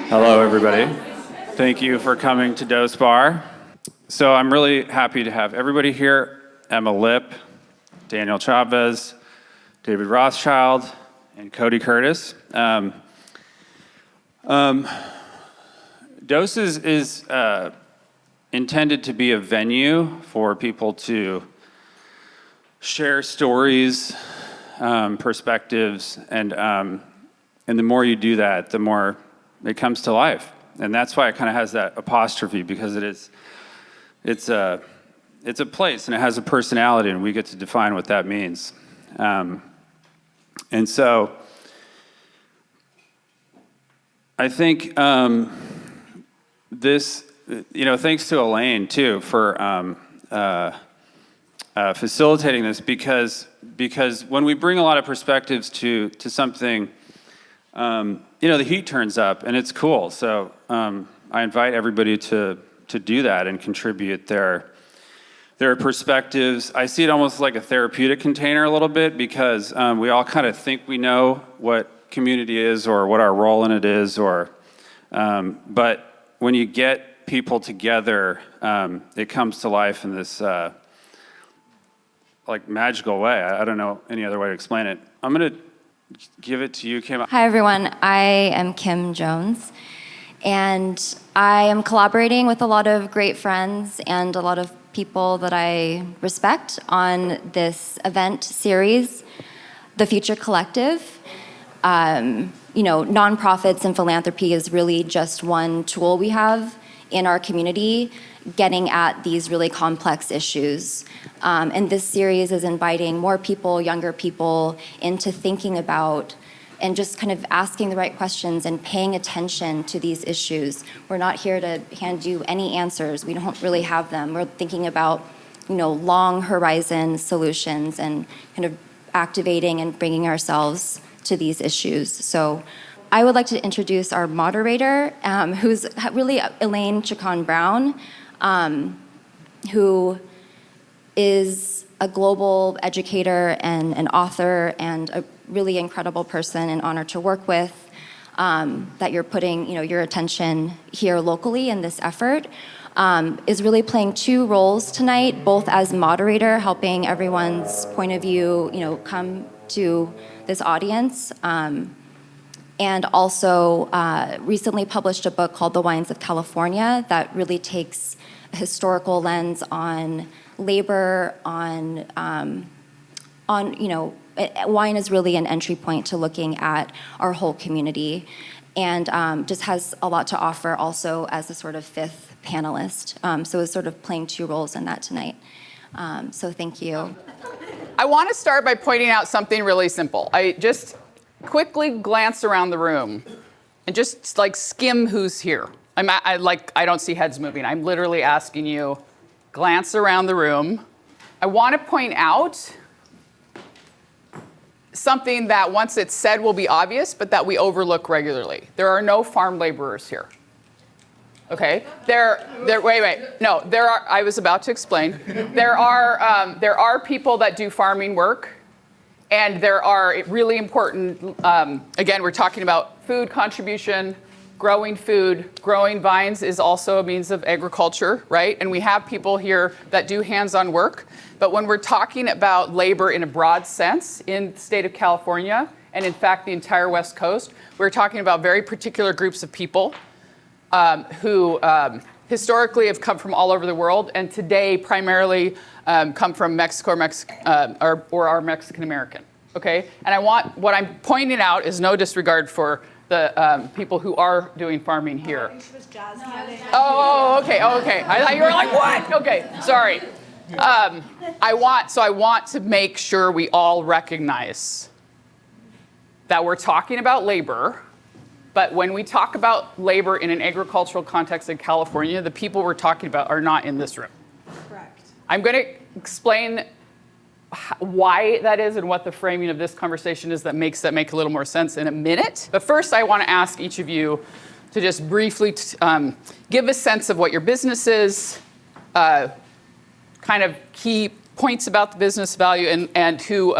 Hello, everybody. Thank you for coming to 𝑣𝒓𝒂𝒃. So I'm really happy to have everybody here. Emma Lipp, Daniel Chavez, David Rothschild, and Cody Curtis. 𝑣𝒓𝒂𝒃 is intended to be a venue for people to share stories, perspectives, and the more you do that, the more it comes to life. And that's why it kind of has that apostrophe, because it's a place and it has a personality, and we get to define what that means. And so I think this, thanks to Elaine too for facilitating this, because when we bring a lot of perspectives to something, the heat turns up and it's cool. So I invite everybody to do that and contribute their perspectives. I see it almost like a therapeutic container a little bit, because we all kind of think we know what community is or what our role in it is, but when you get people together, it comes to life in this magical way. I don't know any other way to explain it. I'm going to give it to you, Kim. Hi, everyone. I am Kim Jones, and I am collaborating with a lot of great friends and a lot of people that I respect on this event series, The Future Collective. Nonprofits and philanthropy is really just one tool we have in our community getting at these really complex issues. And this series is inviting more people, younger people, into thinking about and just kind of asking the right questions and paying attention to these issues. We're not here to hand you any answers. We don't really have them. We're thinking about, long horizon solutions and kind of activating and bringing ourselves to these issues. So I would like to introduce our moderator, who's really Elaine Chukan Brown, who is a global educator and an author and a really incredible person and honor to work with, that you're putting your attention here locally in this effort, is really playing two roles tonight, both as moderator, helping everyone's point of view come to this audience, and also recently published a book called 𝑬𝒓𝒂𝒃𝒍𝒆 of California that really takes a historical lens on labor, on wine is really an entry point to looking at our whole community, and just has a lot to offer also as a sort of fifth panelist. So it's sort of playing two roles in that tonight. So thank you. I want to start by pointing out something really simple. I just quickly glance around the room and just skim who's here. I don't see heads moving. I'm literally asking you, glance around the room. I want to point out something that once it's said will be obvious, but that we overlook regularly. There are no farm laborers here. Okay? No, there are. I was about to explain. There are people that do farming work, and there are really important. Again, we're talking about food contribution. Growing food, growing vines is also a means of agriculture, right? And we have people here that do hands-on work. But when we're talking about labor in a broad sense in the state of California, and in fact the entire West Coast, we're talking about very particular groups of people who historically have come from all over the world, and today primarily come from Mexico or are Mexican American, okay? And what I'm pointing out is no disregard for the people who are doing farming here. Oh, okay. I thought you were like, what? Okay, sorry. I want to make sure we all recognize that we're talking about labor, but when we talk about labor in an agricultural context in California, the people we're talking about are not in this room. Correct. I'm going to explain why that is and what the framing of this conversation is that makes that make a little more sense in a minute. But first, I want to ask each of you to just briefly give a sense of what your business is, kind of key points about the business value, and who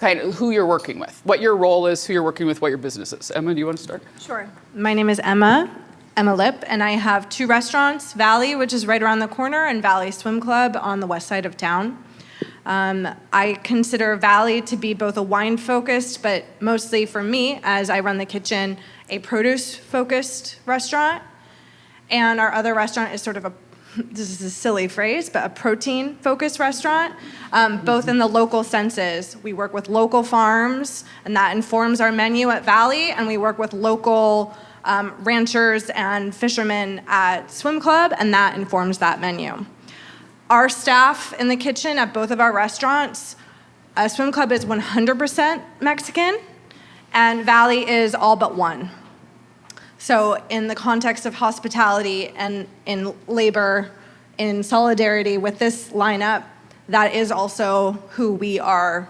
kind of who you're working with, what your role is, who you're working with, what your business is. Emma, do you want to start? Sure. My name is Emma Lipp, and I have 2 restaurants, Valley, which is right around the corner, and Valley Swim Club on the west side of town. I consider Valley to be both a wine-focused, but mostly for me, as I run the kitchen, a produce-focused restaurant. And our other restaurant is sort of this is a silly phrase, but a protein-focused restaurant, both in the local senses. We work with local farms, and that informs our menu at Valley, and we work with local ranchers and fishermen at Swim Club, and that informs that menu. Our staff in the kitchen at both of our restaurants, Swim Club is 100% Mexican, and Valley is all but one. So in the context of hospitality and in labor, in solidarity with this lineup, that is also who we are.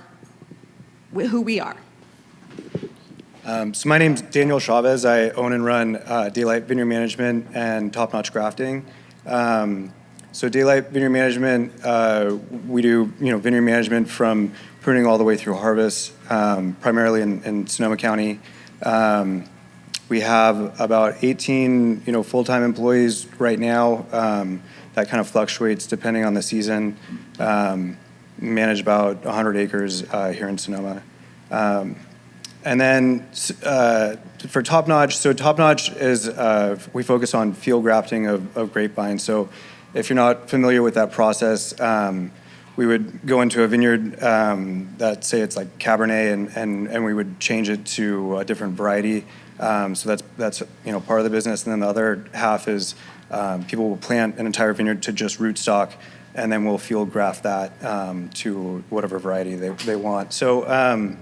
So my name's Daniel Chavez. I own and run Daylight Vineyard Management and Top Notch Grafting. So Daylight Vineyard Management, we do vineyard management from pruning all the way through harvest, primarily in Sonoma County. We have about 18 full-time employees right now. That kind of fluctuates depending on the season. Manage about 100 acres here in Sonoma. And then for Top Notch, so Top Notch is, we focus on field grafting of grapevines. So if you're not familiar with that process, we would go into a vineyard that, say it's like Cabernet, and we would change it to a different variety. So that's part of the business. And then the other half is people will plant an entire vineyard to just rootstock, and then we'll field graft that to whatever variety they want. So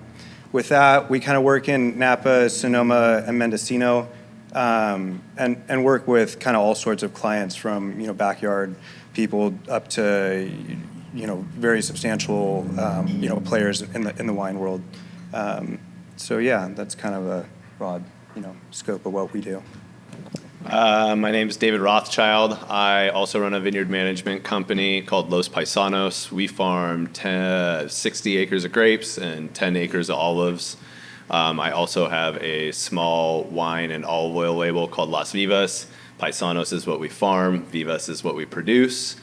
with that, we kind of work in Napa, Sonoma, and Mendocino, and work with kind of all sorts of clients, from backyard people up to very substantial players in the wine world. So yeah, that's kind of a broad scope of what we do. My name is David Rothschild. I also run a vineyard management company called Los Paisanos. We farm 60 acres of grapes and 10 acres of olives. I also have a small wine and olive oil label called 𝑨𝒓𝒂𝒃𝒍𝒆. Paisanos is what we farm. Vivas is what we produce.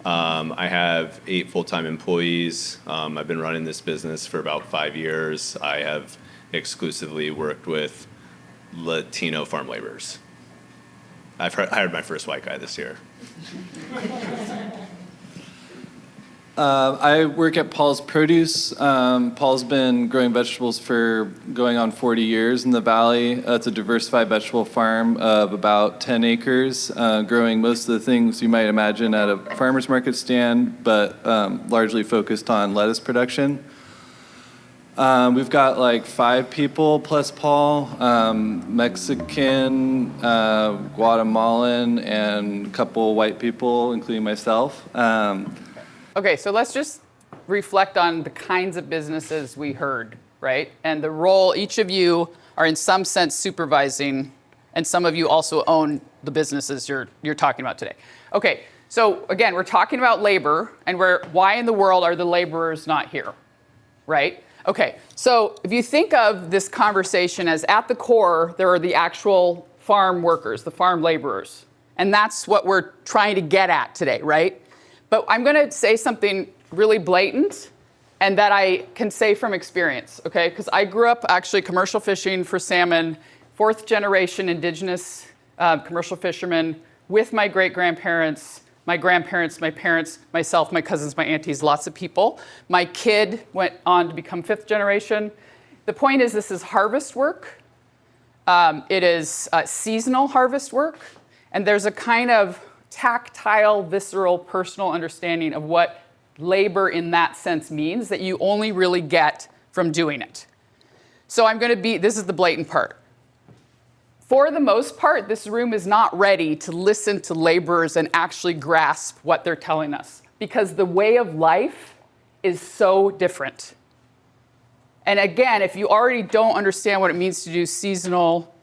I have 8 full-time employees. I've been running this business for about 5 years. I have exclusively worked with Latino farm laborers. I've hired my first white guy this year. I work at Paul's Produce. Paul's been growing vegetables for going on 40 years in the valley. It's a diversified vegetable farm of about 10 acres, growing most of the things you might imagine at a farmer's market stand, but largely focused on lettuce production. We've got like 5 people plus Paul, Mexican, Guatemalan, and a couple white people, including myself. Okay, so let's just reflect on the kinds of businesses we heard, right? And the role, each of you are in some sense supervising, and some of you also own the businesses you're talking about today. Okay, so again, we're talking about labor, and why in the world are the laborers not here, right? Okay, so if you think of this conversation as at the core, there are the actual farm workers, the farm laborers. And that's what we're trying to get at today, right? But I'm going to say something really blatant, and that I can say from experience, okay? Because I grew up actually commercial fishing for salmon, 4th generation indigenous commercial fisherman with my great-grandparents, my grandparents, my parents, myself, my cousins, my aunties, lots of people. My kid went on to become 5th generation. The point is, this is harvest work. It is seasonal harvest work. And there's a kind of tactile, visceral, personal understanding of what labor in that sense means that you only really get from doing it. So this is the blatant part. For the most part, this room is not ready to listen to laborers and actually grasp what they're telling us, because the way of life is so different. And again, if you already don't understand what it means to do seasonal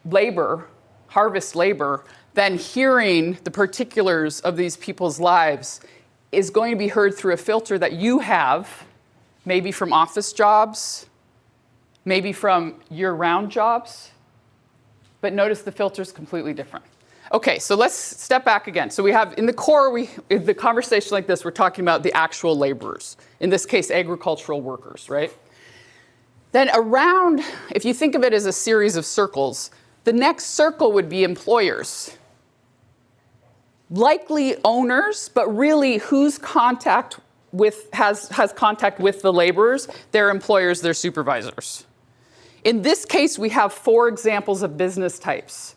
labor, harvest labor, then hearing the particulars of these people's lives is going to be heard through a filter that you have maybe from office jobs, maybe from year-round jobs. But notice the filter is completely different. Okay, so let's step back again. So we have, in the core, in the conversation like this, we're talking about the actual laborers. In this case, agricultural workers, right? Then around, if you think of it as a series of circles, the next circle would be employers. Likely owners, but really who's contact with, has contact with the laborers, their employers, their supervisors. In this case, we have 4 examples of business types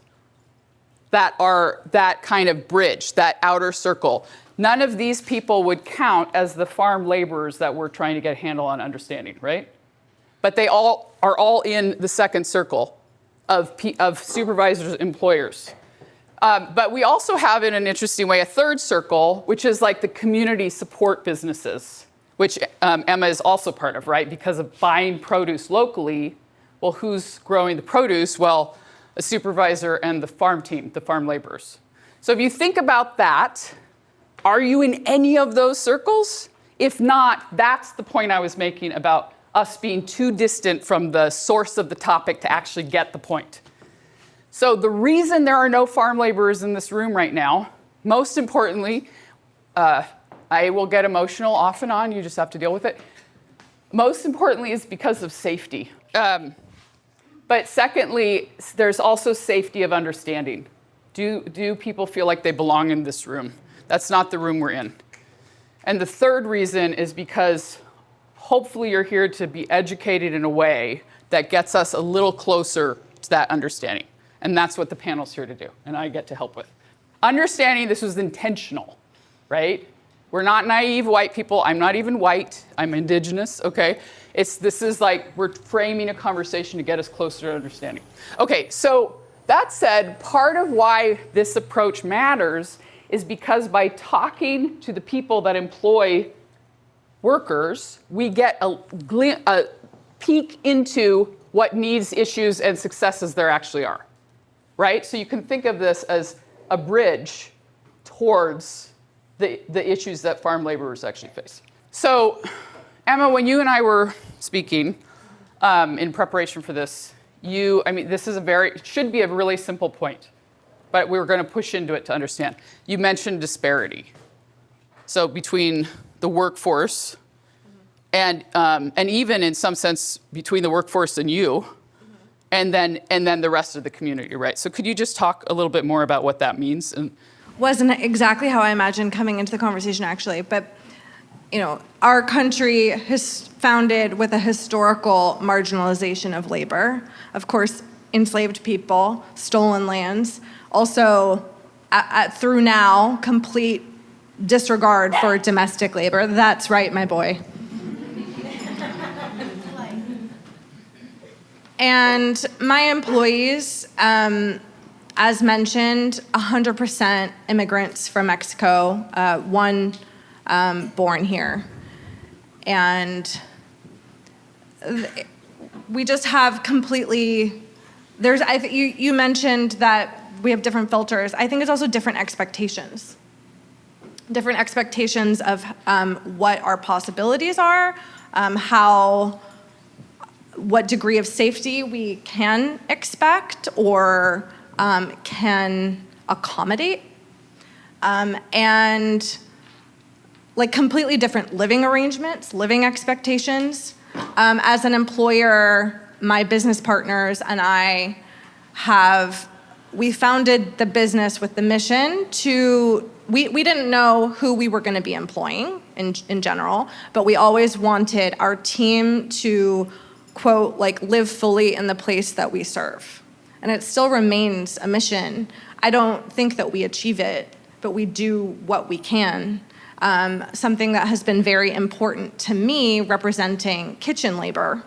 that are that kind of bridge, that outer circle. None of these people would count as the farm laborers that we're trying to get a handle on understanding, right? But they all are all in the second circle of supervisors, employers. But we also have, in an interesting way, a third circle, which is like the community support businesses, which Emma is also part of, right? Because of buying produce locally, well, who's growing the produce? Well, a supervisor and the farm team, the farm laborers. So if you think about that, are you in any of those circles? If not, that's the point I was making about us being too distant from the source of the topic to actually get the point. So the reason there are no farm laborers in this room right now, most importantly, I will get emotional off and on, you just have to deal with it. Most importantly is because of safety. But secondly, there's also safety of understanding. Do people feel like they belong in this room? That's not the room we're in. And the third reason is because hopefully you're here to be educated in a way that gets us a little closer to that understanding. And that's what the panel's here to do, and I get to help with. Understanding this was intentional, right? We're not naive white people. I'm not even white. I'm indigenous, okay? This is like we're framing a conversation to get us closer to understanding. Okay, so that said, part of why this approach matters is because by talking to the people that employ workers, we get a peek into what needs, issues, and successes there actually are, right? So you can think of this as a bridge towards the issues that farm laborers actually face. So, Emma, when you and I were speaking in preparation for this, this is should be a really simple point, but we were going to push into it to understand. You mentioned disparity. So between the workforce and even in some sense between the workforce and you, and then the rest of the community, right? So could you just talk a little bit more about what that means? Wasn't exactly how I imagined coming into the conversation, actually, but our country is founded with a historical marginalization of labor. Of course, enslaved people, stolen lands, also through now, complete disregard for domestic labor. That's right, my boy. And my employees, as mentioned, 100% immigrants from Mexico, one born here. And we just have completely, you mentioned that we have different filters. I think it's also different expectations. Different expectations of what our possibilities are, what degree of safety we can expect or can accommodate, and like completely different living arrangements, living expectations. As an employer, my business partners and I we founded the business with the mission to, we didn't know who we were going to be employing in general, but we always wanted our team to, quote, like live fully in the place that we serve. And it still remains a mission. I don't think that we achieve it, but we do what we can. Something that has been very important to me representing kitchen labor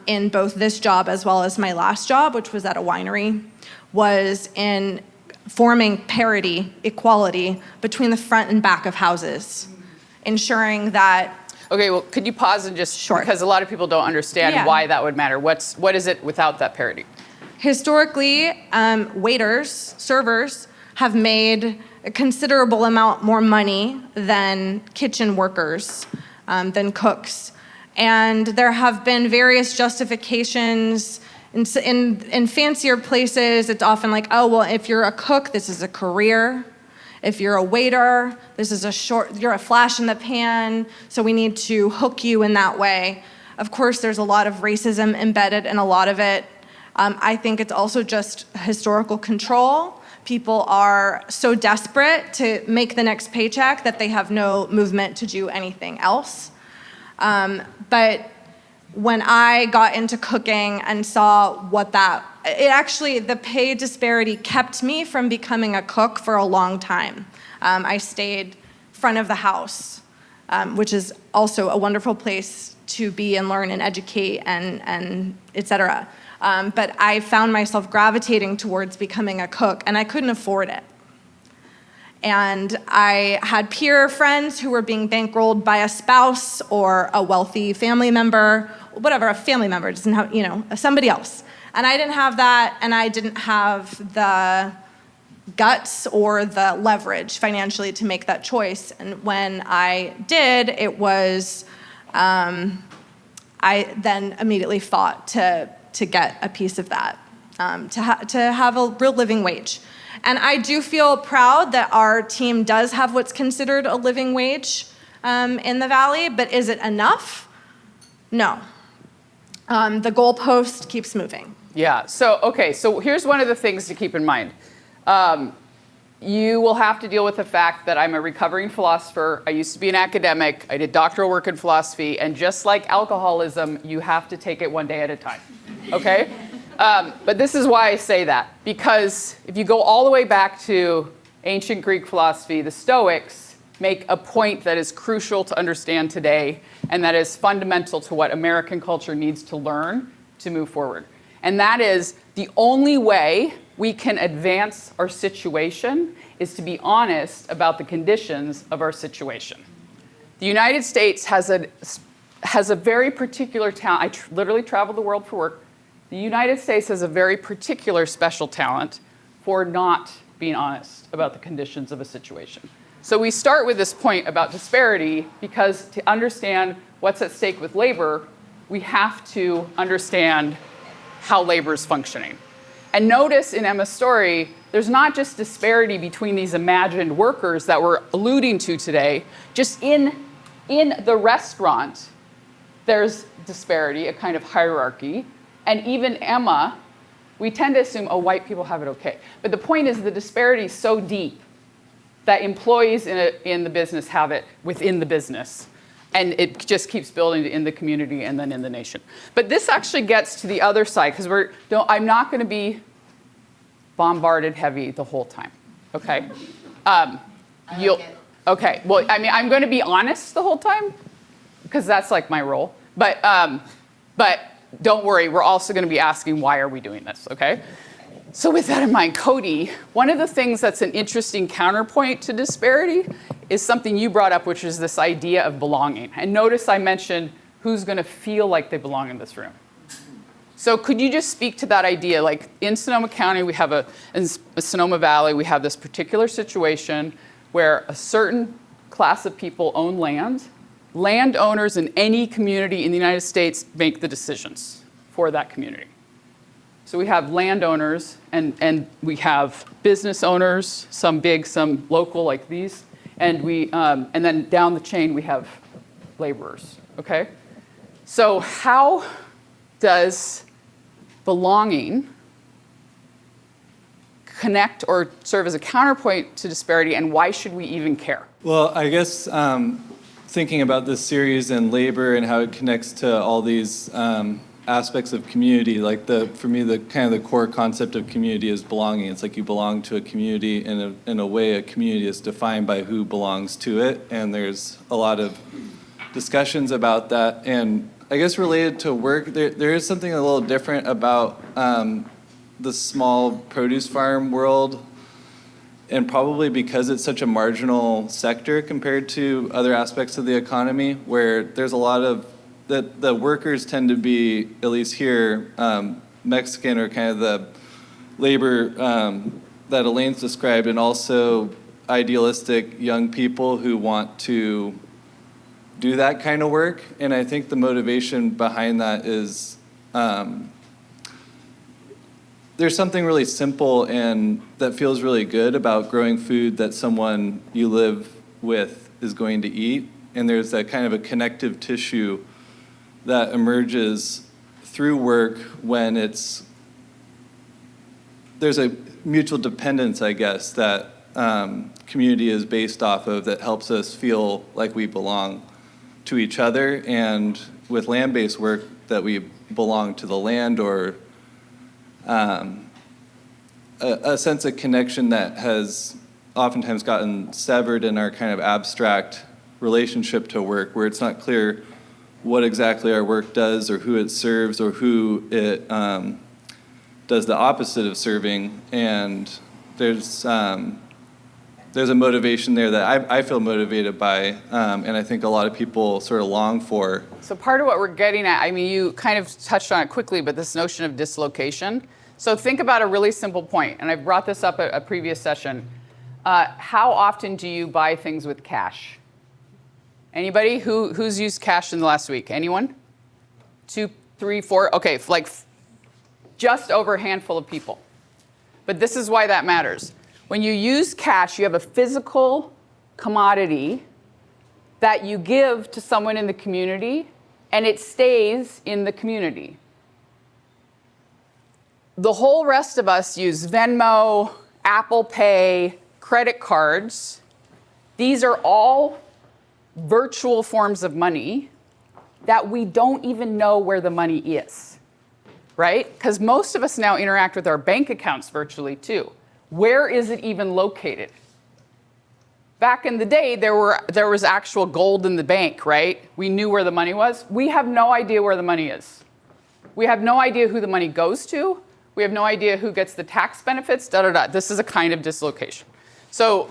in both this job as well as my last job, which was at a winery, was in forming parity, equality between the front and back of houses, ensuring that. Okay, well, could you pause and just, Sure. Because a lot of people don't understand why that would matter. What is it without that parity? Historically, waiters, servers, have made a considerable amount more money than kitchen workers, than cooks. And there have been various justifications. In fancier places, it's often like, oh, well, if you're a cook, this is a career. If you're a waiter, this is you're a flash in the pan, so we need to hook you in that way. Of course, there's a lot of racism embedded in a lot of it. I think it's also just historical control. People are so desperate to make the next paycheck that they have no movement to do anything else. But when I got into cooking and saw the pay disparity kept me from becoming a cook for a long time. I stayed front of the house, which is also a wonderful place to be and learn and educate and et cetera. But I found myself gravitating towards becoming a cook, and I couldn't afford it. And I had peer friends who were being bankrolled by a spouse or a wealthy family member, whatever, a family member, doesn't have, somebody else. And I didn't have that, and I didn't have the guts or the leverage financially to make that choice. And when I did, it was, I then immediately fought to get a piece of that, to have a real living wage. And I do feel proud that our team does have what's considered a living wage in the Valley, but is it enough? No. The goalpost keeps moving. Yeah, so here's one of the things to keep in mind. You will have to deal with the fact that I'm a recovering philosopher. I used to be an academic. I did doctoral work in philosophy. And just like alcoholism, you have to take it one day at a time, okay? But this is why I say that. Because if you go all the way back to ancient Greek philosophy, the Stoics make a point that is crucial to understand today and that is fundamental to what American culture needs to learn to move forward. And that is the only way we can advance our situation is to be honest about the conditions of our situation. The United States has a very particular talent. I literally travel the world for work. The United States has a very particular special talent for not being honest about the conditions of a situation. So we start with this point about disparity because to understand what's at stake with labor, we have to understand how labor is functioning. And notice in Emma's story, there's not just disparity between these imagined workers that we're alluding to today. Just in the restaurant, there's disparity, a kind of hierarchy. And even Emma, we tend to assume, oh, white people have it okay. But the point is the disparity is so deep that employees in the business have it within the business. And it just keeps building in the community and then in the nation. But this actually gets to the other side, because I'm not going to be bombarded heavy the whole time, okay? Okay, well, I mean, I'm going to be honest the whole time, because that's like my role. But don't worry, we're also going to be asking, why are we doing this, okay? So with that in mind, Cody, one of the things that's an interesting counterpoint to disparity is something you brought up, which is this idea of belonging. And notice I mentioned who's going to feel like they belong in this room. So could you just speak to that idea? Like in Sonoma County, in Sonoma Valley, we have this particular situation where a certain class of people own land. Landowners in any community in the United States make the decisions for that community. So we have landowners and we have business owners, some big, some local like these. And and then down the chain, we have laborers, okay? So how does belonging connect or serve as a counterpoint to disparity, and why should we even care? Well, I guess thinking about this series and labor and how it connects to all these aspects of community, like for me, the kind of the core concept of community is belonging. It's like you belong to a community. In a way, a community is defined by who belongs to it, and there's a lot of discussions about that. And I guess related to work, there is something a little different about the small produce farm world, and probably because it's such a marginal sector compared to other aspects of the economy, where there's a lot of the workers tend to be, at least here, Mexican or kind of the labor that Elaine's described, and also idealistic young people who want to do that kind of work. And I think the motivation behind that is there's something really simple and that feels really good about growing food that someone you live with is going to eat. And there's that kind of a connective tissue that emerges through work when there's a mutual dependence, I guess, that community is based off of that helps us feel like we belong to each other, and with land-based work that we belong to the land, or a sense of connection that has oftentimes gotten severed in our kind of abstract relationship to work, where it's not clear what exactly our work does or who it serves or who it does the opposite of serving. And there's a motivation there that I feel motivated by, and I think a lot of people sort of long for. So part of what we're getting at, I mean, you kind of touched on it quickly, but this notion of dislocation. So think about a really simple point, and I brought this up at a previous session. How often do you buy things with cash? Anybody? Who's used cash in the last week? Anyone? 2, 3, 4? Okay, like just over a handful of people. But this is why that matters. When you use cash, you have a physical commodity that you give to someone in the community, and it stays in the community. The whole rest of us use Venmo, Apple Pay, credit cards. These are all virtual forms of money that we don't even know where the money is, right? Because most of us now interact with our bank accounts virtually too. Where is it even located? Back in the day, there was actual gold in the bank, right? We knew where the money was. We have no idea where the money is. We have no idea who the money goes to. We have no idea who gets the tax benefits, This is a kind of dislocation. So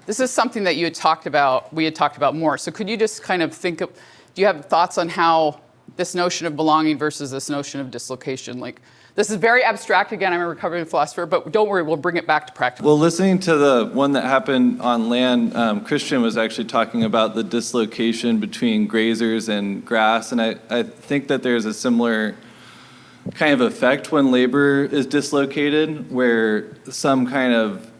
this is something that we had talked about more. So could you just kind of do you have thoughts on how this notion of belonging versus this notion of dislocation, like, this is very abstract. Again, I'm a recovering philosopher, but don't worry, we'll bring it back to practical. Well, listening to the one that happened on land, Christian was actually talking about the dislocation between grazers and grass, and I think that there's a similar kind of effect when labor is dislocated, where some kind of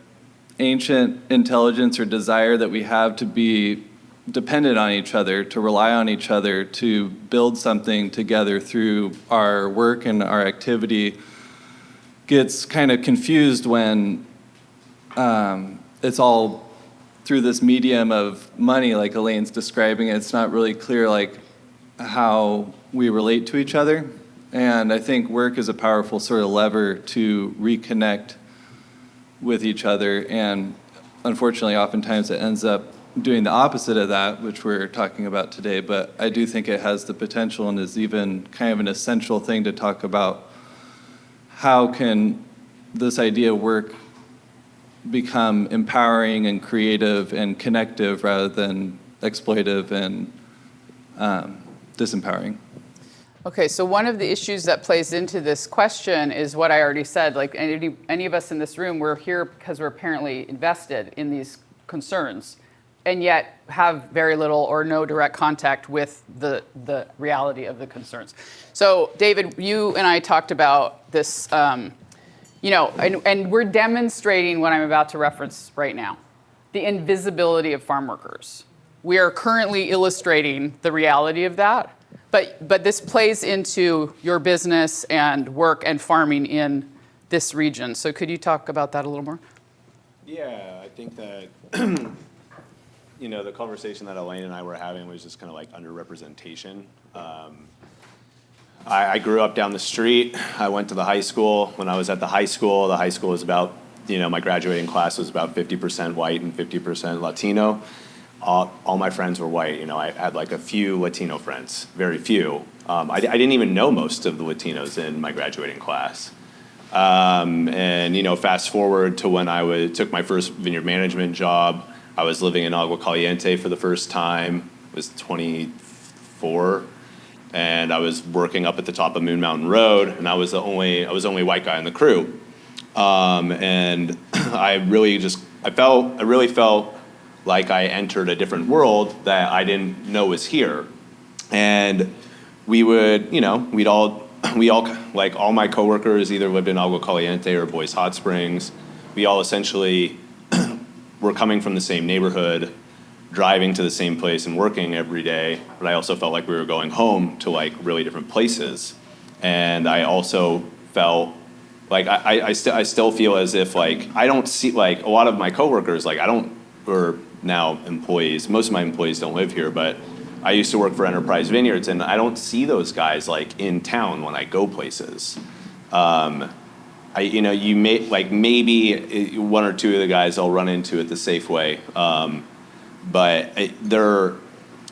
ancient intelligence or desire that we have to be dependent on each other, to rely on each other, to build something together through our work and our activity gets kind of confused when it's all through this medium of money, like Elaine's describing it. It's not really clear like how we relate to each other. And I think work is a powerful sort of lever to reconnect with each other. And unfortunately, oftentimes it ends up doing the opposite of that, which we're talking about today. But I do think it has the potential and is even kind of an essential thing to talk about. How can this idea of work become empowering and creative and connective rather than exploitive and disempowering? Okay, so one of the issues that plays into this question is what I already said. Like any of us in this room, we're here because we're apparently invested in these concerns, and yet have very little or no direct contact with the reality of the concerns. So David, you and I talked about this, and we're demonstrating what I'm about to reference right now, the invisibility of farm workers. We are currently illustrating the reality of that, but this plays into your business and work and farming in this region. So could you talk about that a little more? Yeah, I think that the conversation that Elaine and I were having was just kind of like underrepresentation. I grew up down the street. I went to the high school. When I was at the high school was about, my graduating class was about 50% white and 50% Latino. All my friends were white. I had like a few Latino friends, very few. I didn't even know most of the Latinos in my graduating class. Fast forward to when I took my first vineyard management job. I was living in Agua Caliente for the first time. I was 24, and I was working up at the top of Moon Mountain Road, and I was the only white guy in the crew. And I really felt like I entered a different world that I didn't know was here. And we would, we all, like all my coworkers either lived in Agua Caliente or Boys Hot Springs. We all essentially were coming from the same neighborhood, driving to the same place and working every day. But I also felt like we were going home to like really different places. And I also felt like I still feel as if like I don't see like a lot of my coworkers, like or now employees, most of my employees don't live here, but I used to work for Enterprise Vineyards, and I don't see those guys like in town when I go places. You may like maybe one or two of the guys I'll run into at the Safeway, but they're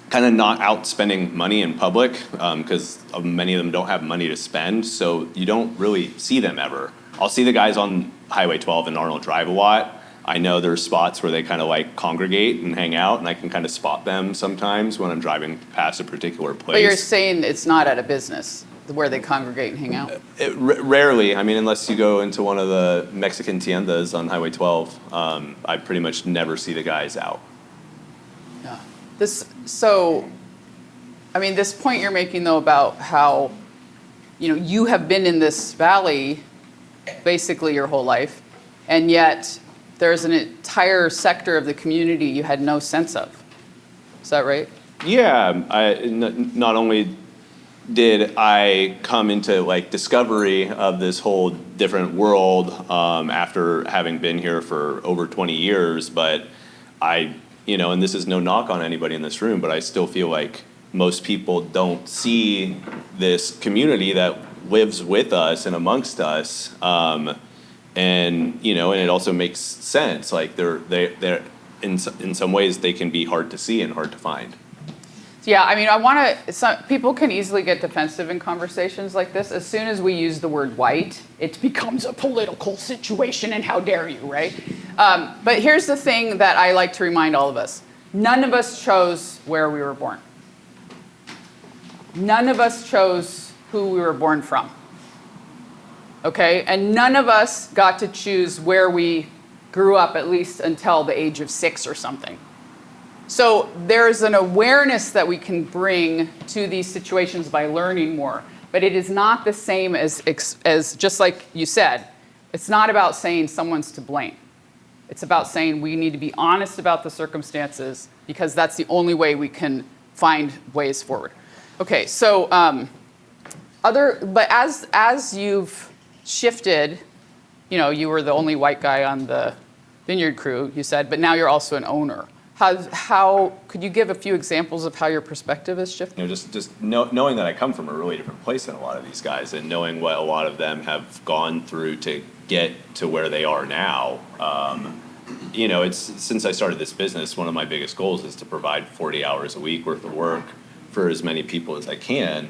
kind of not out spending money in public because many of them don't have money to spend, so you don't really see them ever. I'll see the guys on Highway 12 and Arnold Drive a lot. I know there's spots where they kind of like congregate and hang out, and I can kind of spot them sometimes when I'm driving past a particular place. But you're saying it's not at a business where they congregate and hang out? Rarely. I mean, unless you go into one of the Mexican tiendas on Highway 12, I pretty much never see the guys out. Yeah. This point you're making though about how, you have been in this valley basically your whole life, and yet there's an entire sector of the community you had no sense of. Is that right? Yeah, not only did I come into like discovery of this whole different world after having been here for over 20 years, but and this is no knock on anybody in this room, but I still feel like most people don't see this community that lives with us and amongst us. And it also makes sense. Like they're in some ways they can be hard to see and hard to find. Yeah, people can easily get defensive in conversations like this. As soon as we use the word white, it becomes a political situation, and how dare you, right? But here's the thing that I like to remind all of us. None of us chose where we were born. None of us chose who we were born from. Okay, and none of us got to choose where we grew up, at least until the age of 6 or something. So there's an awareness that we can bring to these situations by learning more, but it is not the same as just like you said, it's not about saying someone's to blame. It's about saying we need to be honest about the circumstances, because that's the only way we can find ways forward. Okay, so but as you've shifted, you were the only white guy on the vineyard crew, you said, but now you're also an owner. How could you give a few examples of how your perspective has shifted? Knowing that I come from a really different place than a lot of these guys, and knowing what a lot of them have gone through to get to where they are now. It's since I started this business, one of my biggest goals is to provide 40 hours a week worth of work for as many people as I can.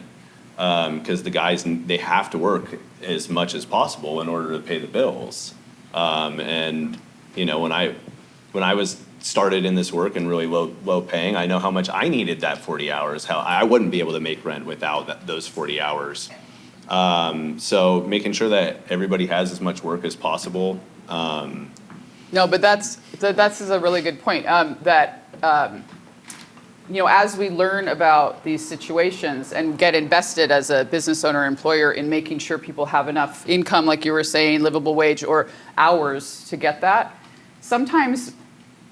Because the guys, they have to work as much as possible in order to pay the bills. When I was started in this work and really low paying, I know how much I needed that 40 hours, how I wouldn't be able to make rent without those 40 hours. So making sure that everybody has as much work as possible. No, but that's a really good point. As we learn about these situations and get invested as a business owner, employer in making sure people have enough income, like you were saying, livable wage or hours to get that, sometimes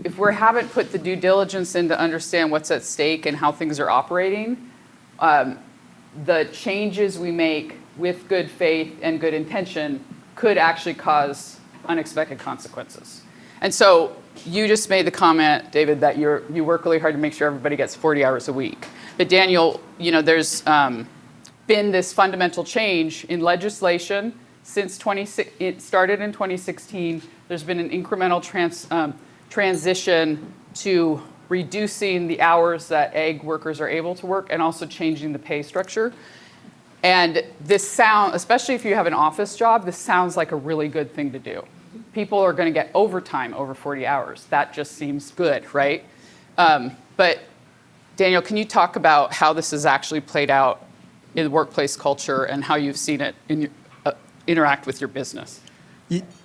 if we haven't put the due diligence in to understand what's at stake and how things are operating, the changes we make with good faith and good intention could actually cause unexpected consequences. And so you just made the comment, David, that you work really hard to make sure everybody gets 40 hours a week. But Daniel, there's been this fundamental change in legislation since it started in 2016. There's been an incremental transition to reducing the hours that ag workers are able to work, and also changing the pay structure. And this especially if you have an office job, this sounds like a really good thing to do. People are going to get overtime over 40 hours. That just seems good, right? But Daniel, can you talk about how this has actually played out in the workplace culture and how you've seen it interact with your business?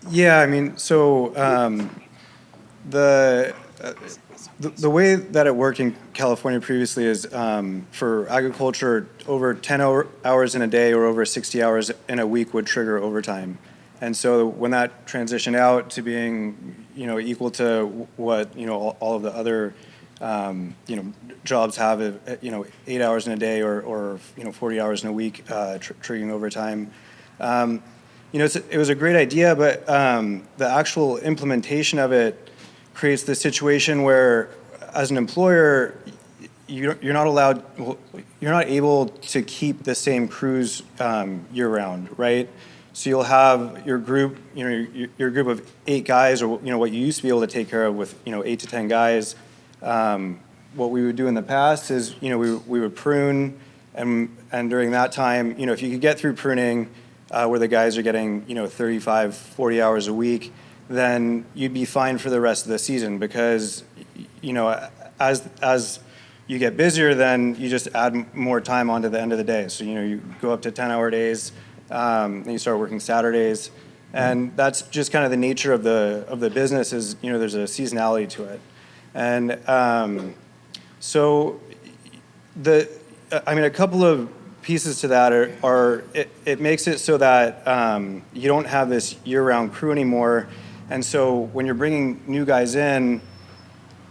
Yeah, so The way that it worked in California previously is for agriculture, over 10 hours in a day or over 60 hours in a week would trigger overtime. And so when that transitioned out to being, equal to what, all of the other, jobs have, 8 hours in a day or 40 hours in a week, triggering overtime. It was a great idea, but the actual implementation of it creates this situation where, as an employer, you're not able to keep the same crews year-round, right? So you'll have your group, your group of 8 guys, or what you used to be able to take care of with 8 to 10 guys. What we would do in the past is, we would prune, and during that time, if you could get through pruning, where the guys are getting 35, 40 hours a week, then you'd be fine for the rest of the season, because as you get busier, then you just add more time onto the end of the day. So you go up to 10-hour days, and you start working Saturdays, and that's just kind of the nature of the business. Is there's a seasonality to it, and so a couple of pieces to that are it makes it so that you don't have this year-round crew anymore. And so when you're bringing new guys in,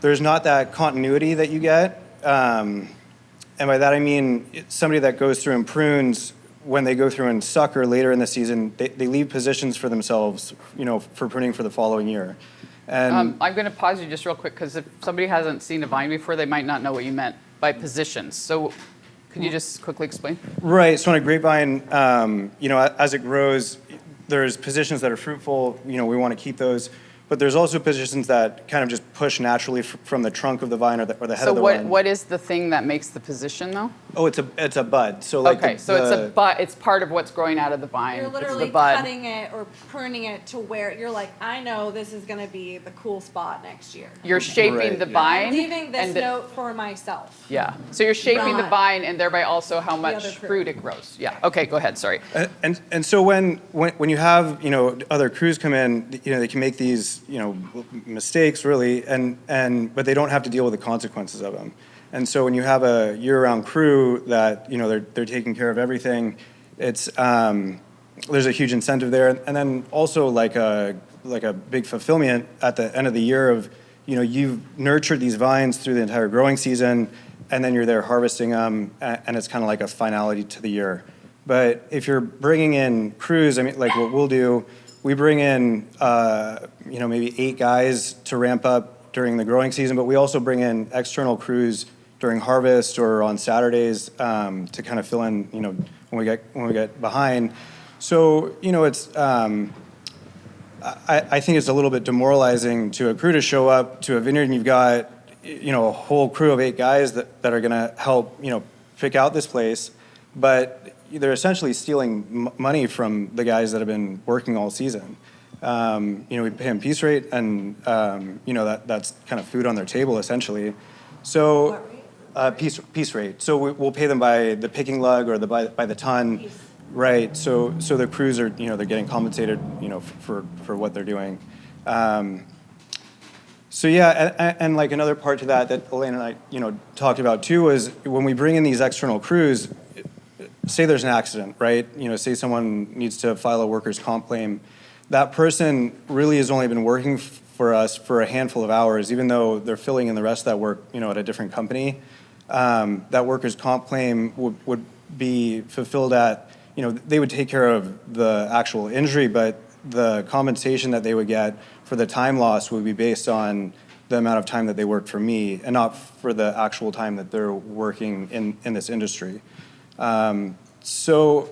there's not that continuity that you get. And by that I mean somebody that goes through and prunes, when they go through and sucker later in the season, they leave positions for themselves, for pruning for the following year. And I'm going to pause you just real quick, because if somebody hasn't seen a vine before, they might not know what you meant by positions. So could you just quickly explain? Right. So on a grapevine, as it grows, there's positions that are fruitful. We want to keep those. But there's also positions that kind of just push naturally from the trunk of the vine or the head of the vine. So what is the thing that makes the position, though? Oh, it's a bud. So like okay, so it's a bud. It's part of what's growing out of the vine. You're it's literally the bud. cutting it or pruning it to where you're like, I know this is going to be the cool spot next year. You're shaping Right, the yeah. vine. I'm leaving this and note for myself. Yeah. So you're shaping the Not vine, and thereby also how other much crew. fruit it grows. Yeah. Okay. Go ahead. Sorry. And so when you have other crews come in, they can make these mistakes really, but they don't have to deal with the consequences of them. And so when you have a year-round crew that they're taking care of everything, it's there's a huge incentive there, and then also like a big fulfillment at the end of the year of you've nurtured these vines through the entire growing season, and then you're there harvesting them, and it's kind of like a finality to the year. But if you're bringing in crews, like what we'll do, we bring in maybe 8 guys to ramp up during the growing season, but we also bring in external crews during harvest or on Saturdays to kind of fill in when we get behind. So it's I think it's a little bit demoralizing to a crew to show up to a vineyard and you've got a whole crew of 8 guys that are going to help pick out this place, but they're essentially stealing money from the guys that have been working all season. We pay them piece rate, and that's kind of food on their table essentially. So piece rate. So we'll pay them by the picking lug or by the ton. Piece. Right. So the crews are they're getting compensated for what they're doing. So yeah, and like another part to that Elaine and I talked about too was when we bring in these external crews. Say there's an accident, right? Say someone needs to file a workers' comp claim. That person really has only been working for us for a handful of hours, even though they're filling in the rest of that work, at a different company. That workers' comp claim would be fulfilled at, they would take care of the actual injury, but the compensation that they would get for the time loss would be based on the amount of time that they worked for me, and not for the actual time that they're working in this industry. So,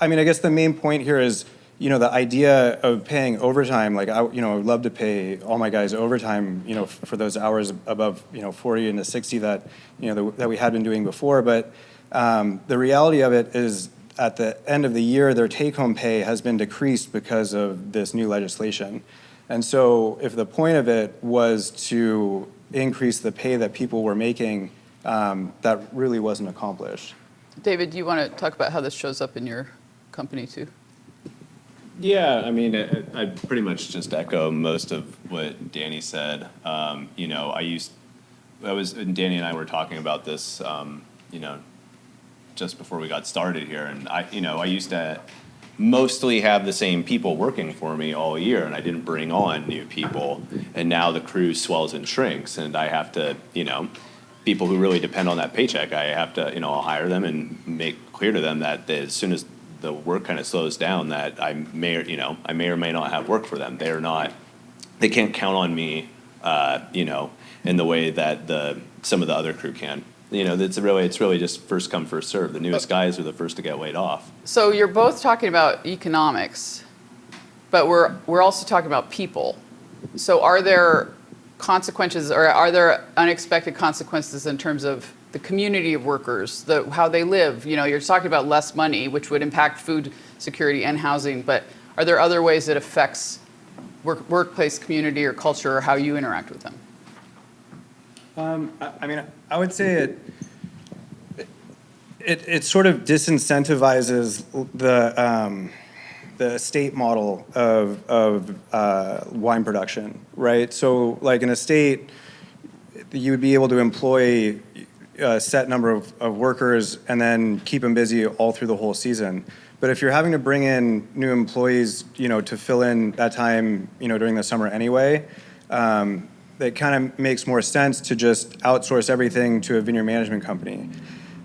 I guess the main point here is, the idea of paying overtime. Like, I would love to pay all my guys overtime, for those hours above, 40 and the 60 that, that we had been doing before. But the reality of it is, at the end of the year, their take-home pay has been decreased because of this new legislation. And so, if the point of it was to increase the pay that people were making, that really wasn't accomplished. David, do you want to talk about how this shows up in your company too? Yeah, I pretty much just echo most of what Danny said. I and Danny and I were talking about this, just before we got started here, and I used to mostly have the same people working for me all year, and I didn't bring on new people, and now the crew swells and shrinks, and I have to, people who really depend on that paycheck, I have to, I'll hire them and make clear to them that as soon as the work kind of slows down, that I may or may not have work for them. They can't count on me, in the way that some of the other crew can. It's really just first come, first serve. The newest guys are the first to get laid off. So you're both talking about economics, but we're also talking about people. So are there consequences, or are there unexpected consequences in terms of the community of workers, how they live? You're talking about less money, which would impact food security and housing, but are there other ways it affects workplace community or culture, or how you interact with them? I would say it sort of disincentivizes the estate model of wine production, right? So, like an estate, you would be able to employ a set number of workers and then keep them busy all through the whole season. But if you're having to bring in new employees, to fill in that time, during the summer anyway, it kind of makes more sense to just outsource everything to a vineyard management company.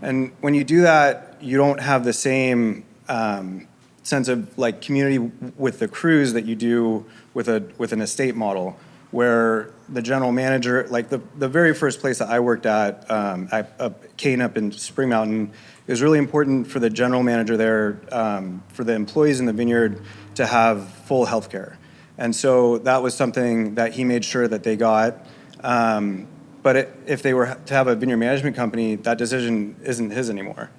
And when you do that, you don't have the same sense of like community with the crews that you do with an estate model, where the general manager, like the very first place that I worked at Kane up in Spring Mountain, it was really important for the general manager there, for the employees in the vineyard to have full health care. And so that was something that he made sure that they got. But if they were to have a vineyard management company, that decision isn't his anymore.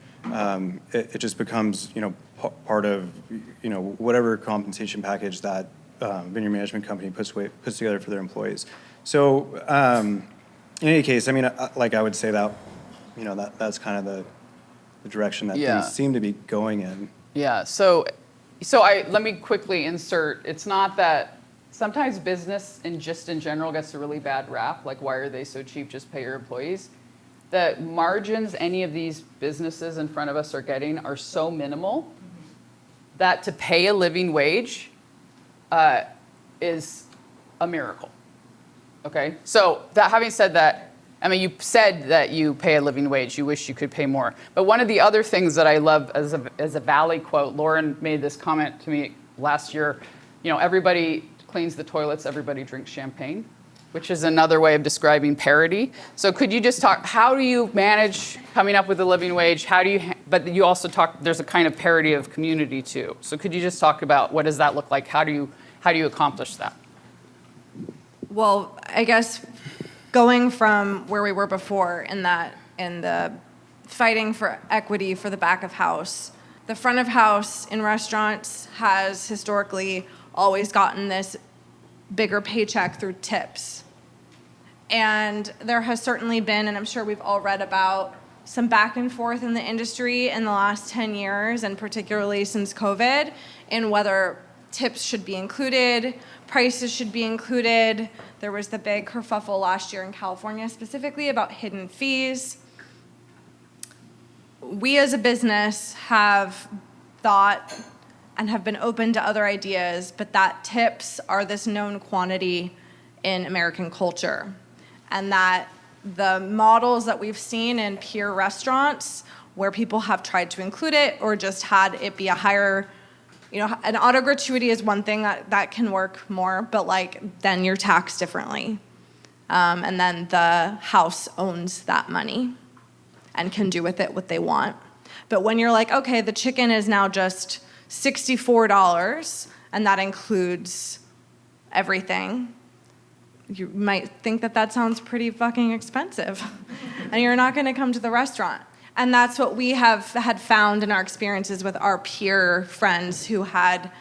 It just becomes, part of, whatever compensation package that vineyard management company puts together for their employees. So in any case, I would say that, that's kind of the direction that things seem to be going in. Yeah. So let me quickly insert. It's not that sometimes business in general gets a really bad rap. Like, why are they so cheap? Just pay your employees. The margins any of these businesses in front of us are getting are so minimal that to pay a living wage is a miracle. Okay. So having said that, you said that you pay a living wage. You wish you could pay more. But one of the other things that I love as a Valley quote, Lauren made this comment to me last year, everybody cleans the toilets, everybody drinks champagne, which is another way of describing parity. So could you just talk, how do you manage coming up with a living wage? But you also talk, there's a kind of parity of community too. So could you just talk about what does that look like? How do you accomplish that? Well, I guess going from where we were before in the fighting for equity for the back of house, the front of house in restaurants has historically always gotten this bigger paycheck through tips. And there has certainly been, and I'm sure we've all read about, some back and forth in the industry in the last 10 years, and particularly since COVID, in whether tips should be included, prices should be included. There was the big kerfuffle last year in California specifically about hidden fees. We as a business have thought and have been open to other ideas, but that tips are this known quantity in American culture. And that the models that we've seen in peer restaurants where people have tried to include it or just had it be a higher, an auto gratuity is one thing that can work more, but then you're taxed differently. And then the house owns that money and can do with it what they want. But when you're like, okay, the chicken is now just $64 and that includes everything, you might think that sounds pretty fucking expensive and you're not going to come to the restaurant. And that's what we had found in our experiences with our peer friends who had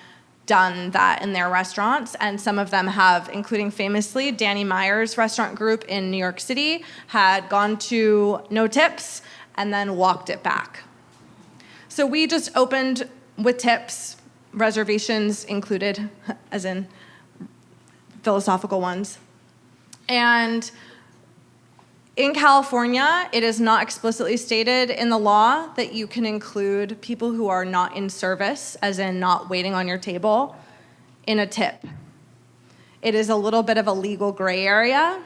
done that in their restaurants. And some of them have, including famously Danny Meyer's restaurant group in New York City, had gone to no tips and then walked it back. So we just opened with tips, reservations included, as in philosophical ones. And In California, it is not explicitly stated in the law that you can include people who are not in service, as in not waiting on your table, in a tip. It is a little bit of a legal gray area,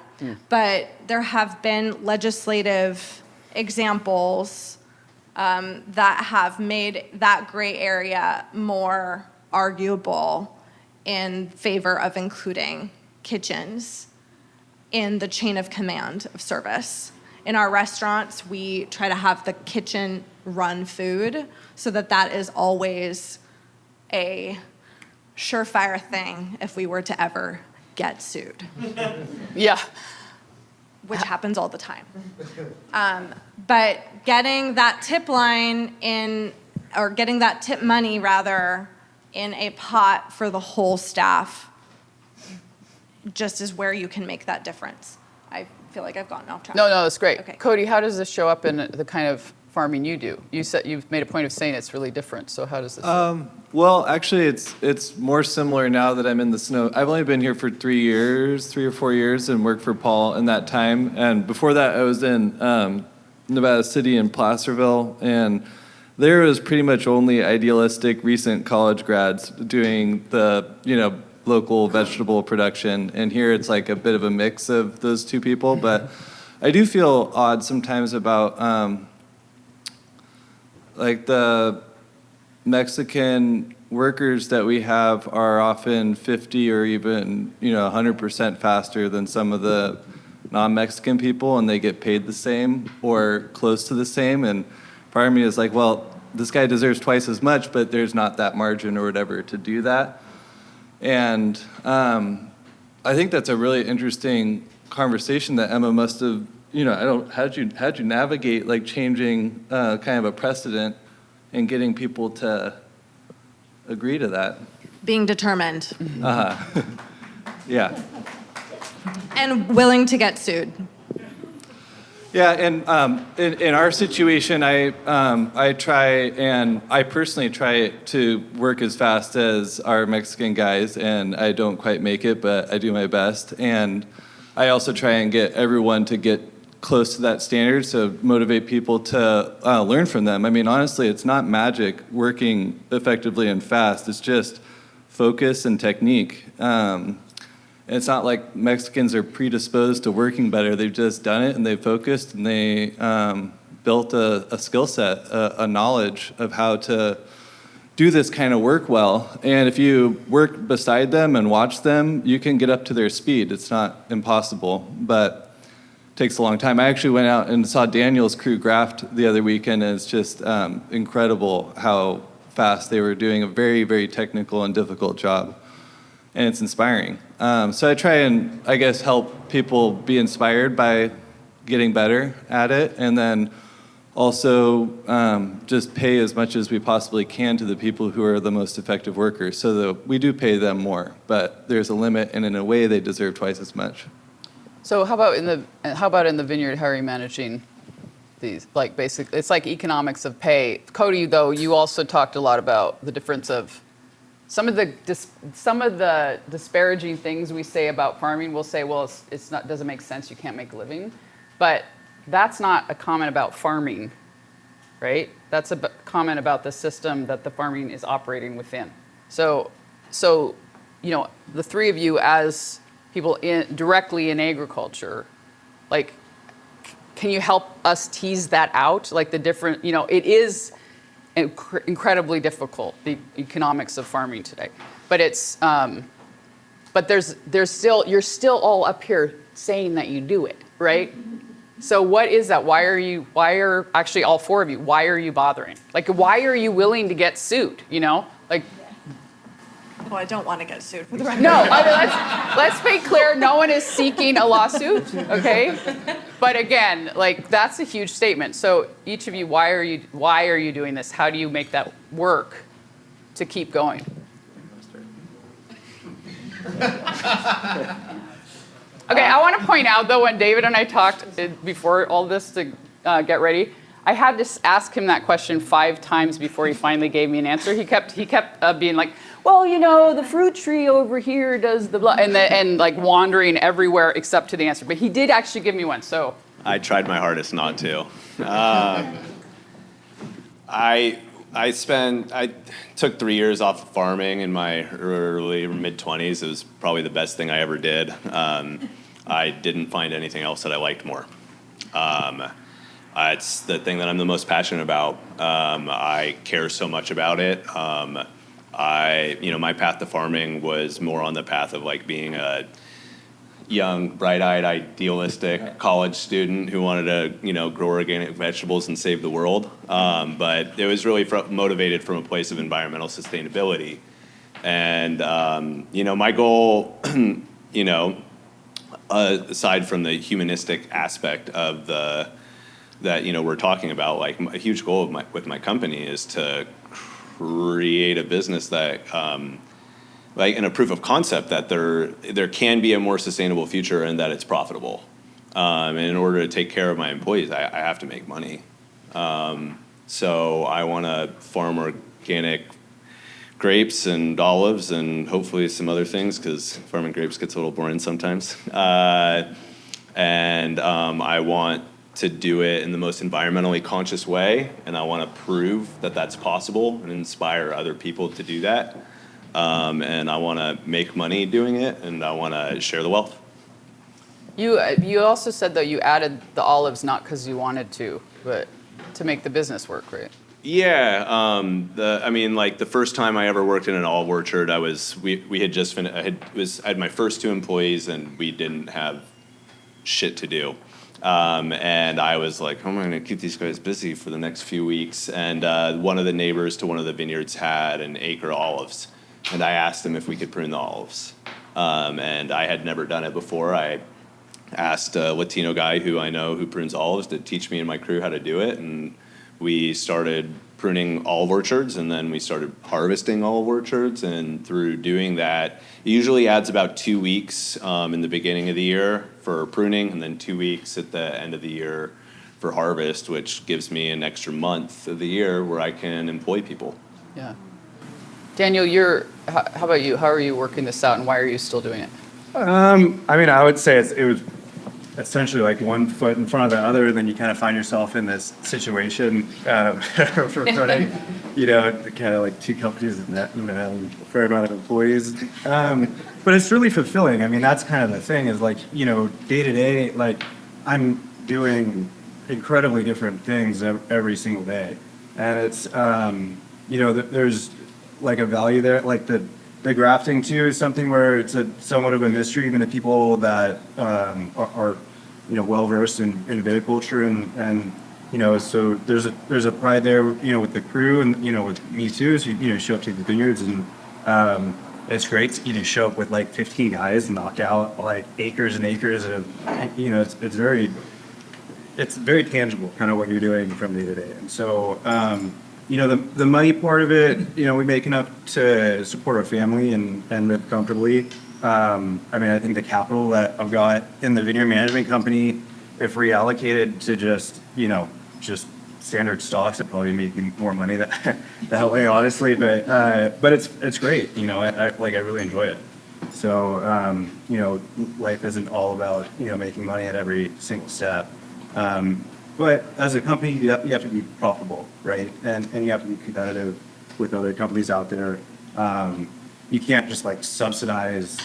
but there have been legislative examples that have made that gray area more arguable in favor of including kitchens in the chain of command of service. In our restaurants, we try to have the kitchen run food so that that is always a surefire thing if we were to ever get sued, Yeah. which happens all the time. But getting that tip line in, or getting that tip money rather, in a pot for the whole staff just is where you can make that difference. I feel like I've gotten off track. No, that's great. Okay. Cody, how does this show up in the kind of farming you do? You said you've made a point of saying it's really different. So how does this? Well, actually, it's more similar now that I'm in the snow. I've only been here for 3 or 4 years, and worked for Paul in that time. And before that, I was in Nevada City in Placerville, and there was pretty much only idealistic recent college grads doing the local vegetable production. And here it's like a bit of a mix of those two people. But I do feel odd sometimes about like the Mexican workers that we have are often 50 or even 100% faster than some of the non-Mexican people, and they get paid the same or close to the same. And part of me is like, well, this guy deserves twice as much, but there's not that margin or whatever to do that. And I think that's a really interesting conversation that Emma must have, how'd you navigate like changing kind of a precedent and getting people to agree to that? Being determined. Yeah. And willing to get sued. Yeah, and in our situation, I personally try to work as fast as our Mexican guys, and I don't quite make it, but I do my best. And I also try and get everyone to get close to that standard, so motivate people to learn from them. I mean, honestly, it's not magic working effectively and fast. It's just focus and technique. It's not like Mexicans are predisposed to working better. They've just done it, and they focused, and they built a skill set, a knowledge of how to do this kind of work well. And if you work beside them and watch them, you can get up to their speed. It's not impossible, but it takes a long time. I actually went out and saw Daniel's crew graft the other weekend, and it's just incredible how fast they were doing a very, very technical and difficult job. And it's inspiring. So I try and, I guess, help people be inspired by getting better at it, and then also just pay as much as we possibly can to the people who are the most effective workers, so that we do pay them more, but there's a limit, and in a way they deserve twice as much. So how about in the vineyard? How are you managing these? Like basically, it's like economics of pay. Cody, though, you also talked a lot about the difference of some of the disparaging things we say about farming. We'll say, well, it's not, doesn't make sense. You can't make a living, but that's not a comment about farming, right? That's a comment about the system that the farming is operating within. So the three of you as people directly in agriculture, like, can you help us tease that out? Like the different, it is incredibly difficult, the economics of farming today. But it's, but there's still, you're still all up here saying that you do it, right? So what is that? Why are actually all four of you, why are you bothering? Like, why are you willing to get sued, Like, Well, I don't want to get sued for the record. no, let's be clear, no one is seeking a lawsuit, okay? But again, like, that's a huge statement. So each of you, why are you doing this? How do you make that work to keep going? Okay, I want to point out, though, when David and I talked before all this to get ready, I had to ask him that question 5 times before he finally gave me an answer. He kept being like, well, the fruit tree over here does the blah, and like wandering everywhere except to the answer. But he did actually give me one, so. I tried my hardest not to. I took 3 years off of farming in my early mid-20s. It was probably the best thing I ever did. I didn't find anything else that I liked more. It's the thing that I'm the most passionate about. I care so much about it. My path to farming was more on the path of like being a young, bright-eyed, idealistic college student who wanted to, grow organic vegetables and save the world. But it was really motivated from a place of environmental sustainability. And, my goal, aside from the humanistic aspect of that we're talking about, like a huge goal of with my company is to create a business that, and a proof of concept that there can be a more sustainable future and that it's profitable. And in order to take care of my employees, I have to make money. So I want to farm organic grapes and olives and hopefully some other things, because farming grapes gets a little boring sometimes. And I want to do it in the most environmentally conscious way, and I want to prove that that's possible and inspire other people to do that. And I want to make money doing it, and I want to share the wealth. You also said, though, you added the olives not because you wanted to, but to make the business work, right? Yeah, the first time I ever worked in an olive orchard, we had just finished. I had my first 2 employees, and we didn't have shit to do. And I was like, how am I going to keep these guys busy for the next few weeks? And one of the neighbors to one of the vineyards had an acre of olives, and I asked him if we could prune the olives. And I had never done it before. I asked a Latino guy who I know who prunes olives to teach me and my crew how to do it, and we started pruning olive orchards, and then we started harvesting olive orchards. And through doing that, it usually adds about 2 weeks in the beginning of the year for pruning, and then 2 weeks at the end of the year for harvest, which gives me an extra month of the year where I can employ people. Yeah. Daniel, how about you? How are you working this out, and why are you still doing it? I would say it was essentially like one foot in front of the other, and then you kind of find yourself in this situation for running, kind of like 2 companies and that, a fair amount of employees. But it's really fulfilling. That's kind of the thing is like, day to day, like I'm doing incredibly different things every single day. And it's, there's like a value there, like the grafting too is something where it's somewhat of a mystery even to people that are well versed in viticulture and so there's a pride there with the crew and with me too. So show up to the vineyards and it's great to show up with like 15 guys and knock out like acres and acres of it's very tangible kind of what you're doing from day to day. And so the money part of it, we make enough to support our family and live comfortably. I think the capital that I've got in the vineyard management company, if reallocated to just standard stocks, I'd probably be making more money that way, honestly. But it's great. I really enjoy it. So life isn't all about making money at every single step. But as a company, you have to be profitable, right? And you have to be competitive with other companies out there. You can't just like subsidize,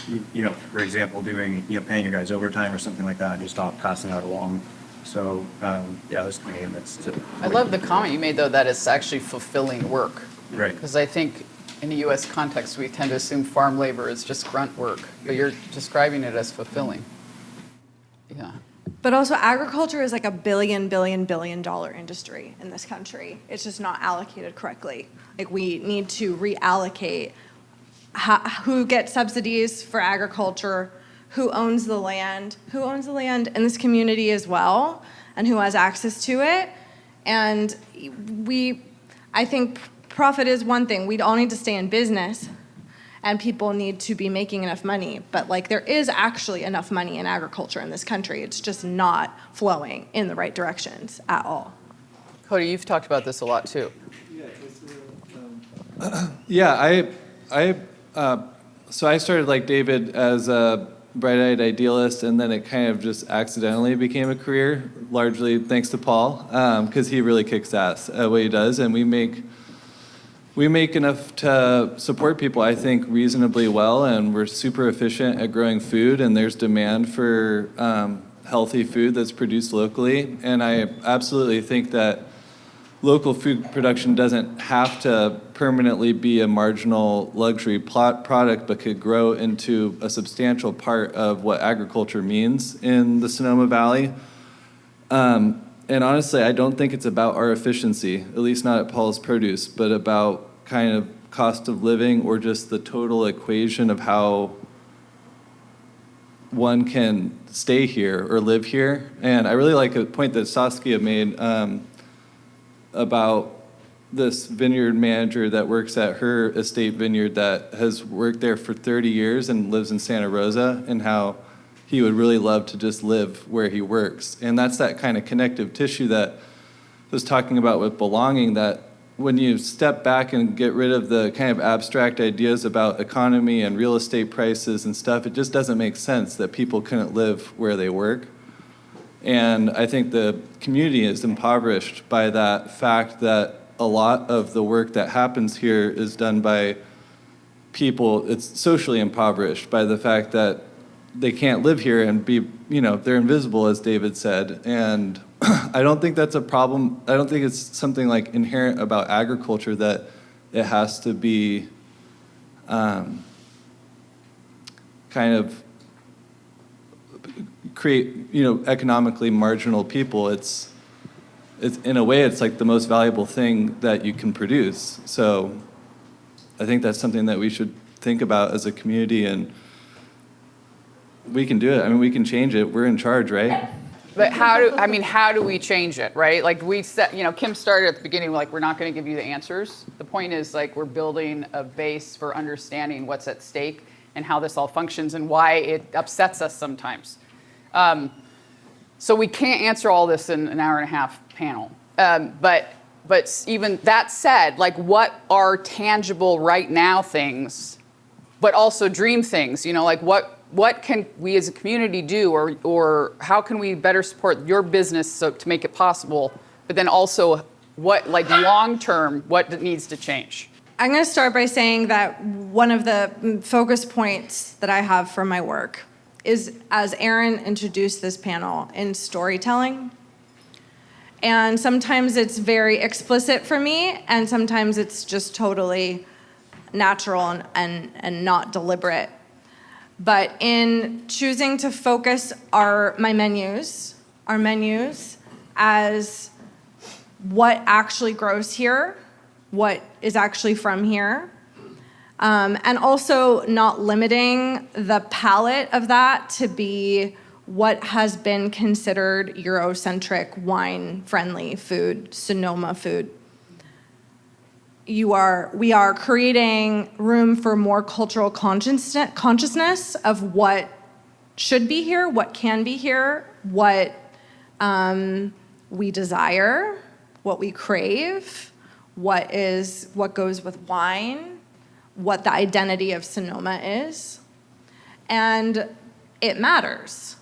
for example, paying your guys overtime or something like that and just stop passing that along. So that's my aim. I love the comment you made, though, that it's actually fulfilling work. Right. Because I think in the U.S. context, we tend to assume farm labor is just grunt work, but you're describing it as fulfilling. Yeah. But also agriculture is like a billion dollar industry in this country. It's just not allocated correctly. Like we need to reallocate who gets subsidies for agriculture, who owns the land in this community as well, and who has access to it. And I think profit is one thing. We all need to stay in business, and people need to be making enough money. But like there is actually enough money in agriculture in this country. It's just not flowing in the right directions at all. Cody, you've talked about this a lot too. So I started like David as a bright-eyed idealist, and then it kind of just accidentally became a career, largely thanks to Paul, because he really kicks ass at what he does, and we make enough to support people, I think, reasonably well, and we're super efficient at growing food, and there's demand for healthy food that's produced locally. And I absolutely think that local food production doesn't have to permanently be a marginal luxury product, but could grow into a substantial part of what agriculture means in the Sonoma Valley. And honestly, I don't think it's about our efficiency, at least not at Paul's Produce, but about kind of cost of living or just the total equation of how one can stay here or live here. And I really like a point that Saskia made about this vineyard manager that works at her estate vineyard that has worked there for 30 years and lives in Santa Rosa, and how he would really love to just live where he works. And that's that kind of connective tissue that I was talking about with belonging, that when you step back and get rid of the kind of abstract ideas about economy and real estate prices and stuff, it just doesn't make sense that people couldn't live where they work. And I think the community is impoverished by that fact that a lot of the work that happens here is done by people. It's socially impoverished by the fact that they can't live here and be, they're invisible, as David said. And I don't think that's a problem. I don't think it's something like inherent about agriculture that it has to be kind of create, economically marginal people. It's in a way, it's like the most valuable thing that you can produce. So I think that's something that we should think about as a community, and we can do it. I mean, we can change it. We're in charge, right? But how do we change it, right? Like we said, Kim started at the beginning, like, we're not going to give you the answers. The point is, like, we're building a base for understanding what's at stake and how this all functions and why it upsets us sometimes. So we can't answer all this in an hour and a half panel. But even that said, like, what are tangible right now things, but also dream things? Like what can we as a community do, or how can we better support your business to make it possible? But then also, what, like, long term, what needs to change? I'm going to start by saying that one of the focus points that I have for my work is, as Aaron introduced this panel, in storytelling. And sometimes it's very explicit for me, and sometimes it's just totally natural and not deliberate. But in choosing to focus our menus as what actually grows here, what is actually from here, and also not limiting the palette of that to be what has been considered Eurocentric, wine-friendly food, Sonoma food. We are creating room for more cultural consciousness of what should be here, what can be here, what we desire, what we crave, what goes with wine, what the identity of Sonoma is. And it matters,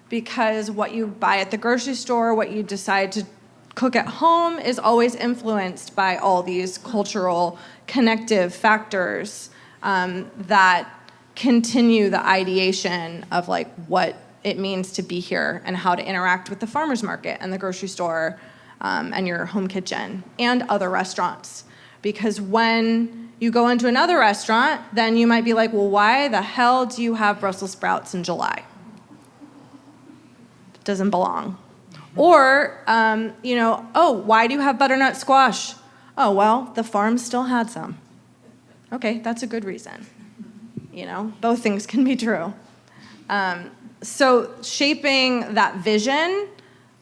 because what you buy at the grocery store, what you decide to cook at home, is always influenced by all these cultural connective factors that continue the ideation of, like, what it means to be here and how to interact with the farmer's market and the grocery store and your home kitchen and other restaurants. Because when you go into another restaurant, then you might be like, well, why the hell do you have Brussels sprouts in July? It doesn't belong. Or, oh, why do you have butternut squash? Oh, well, the farm still had some. Okay, that's a good reason. Both things can be true. So shaping that vision,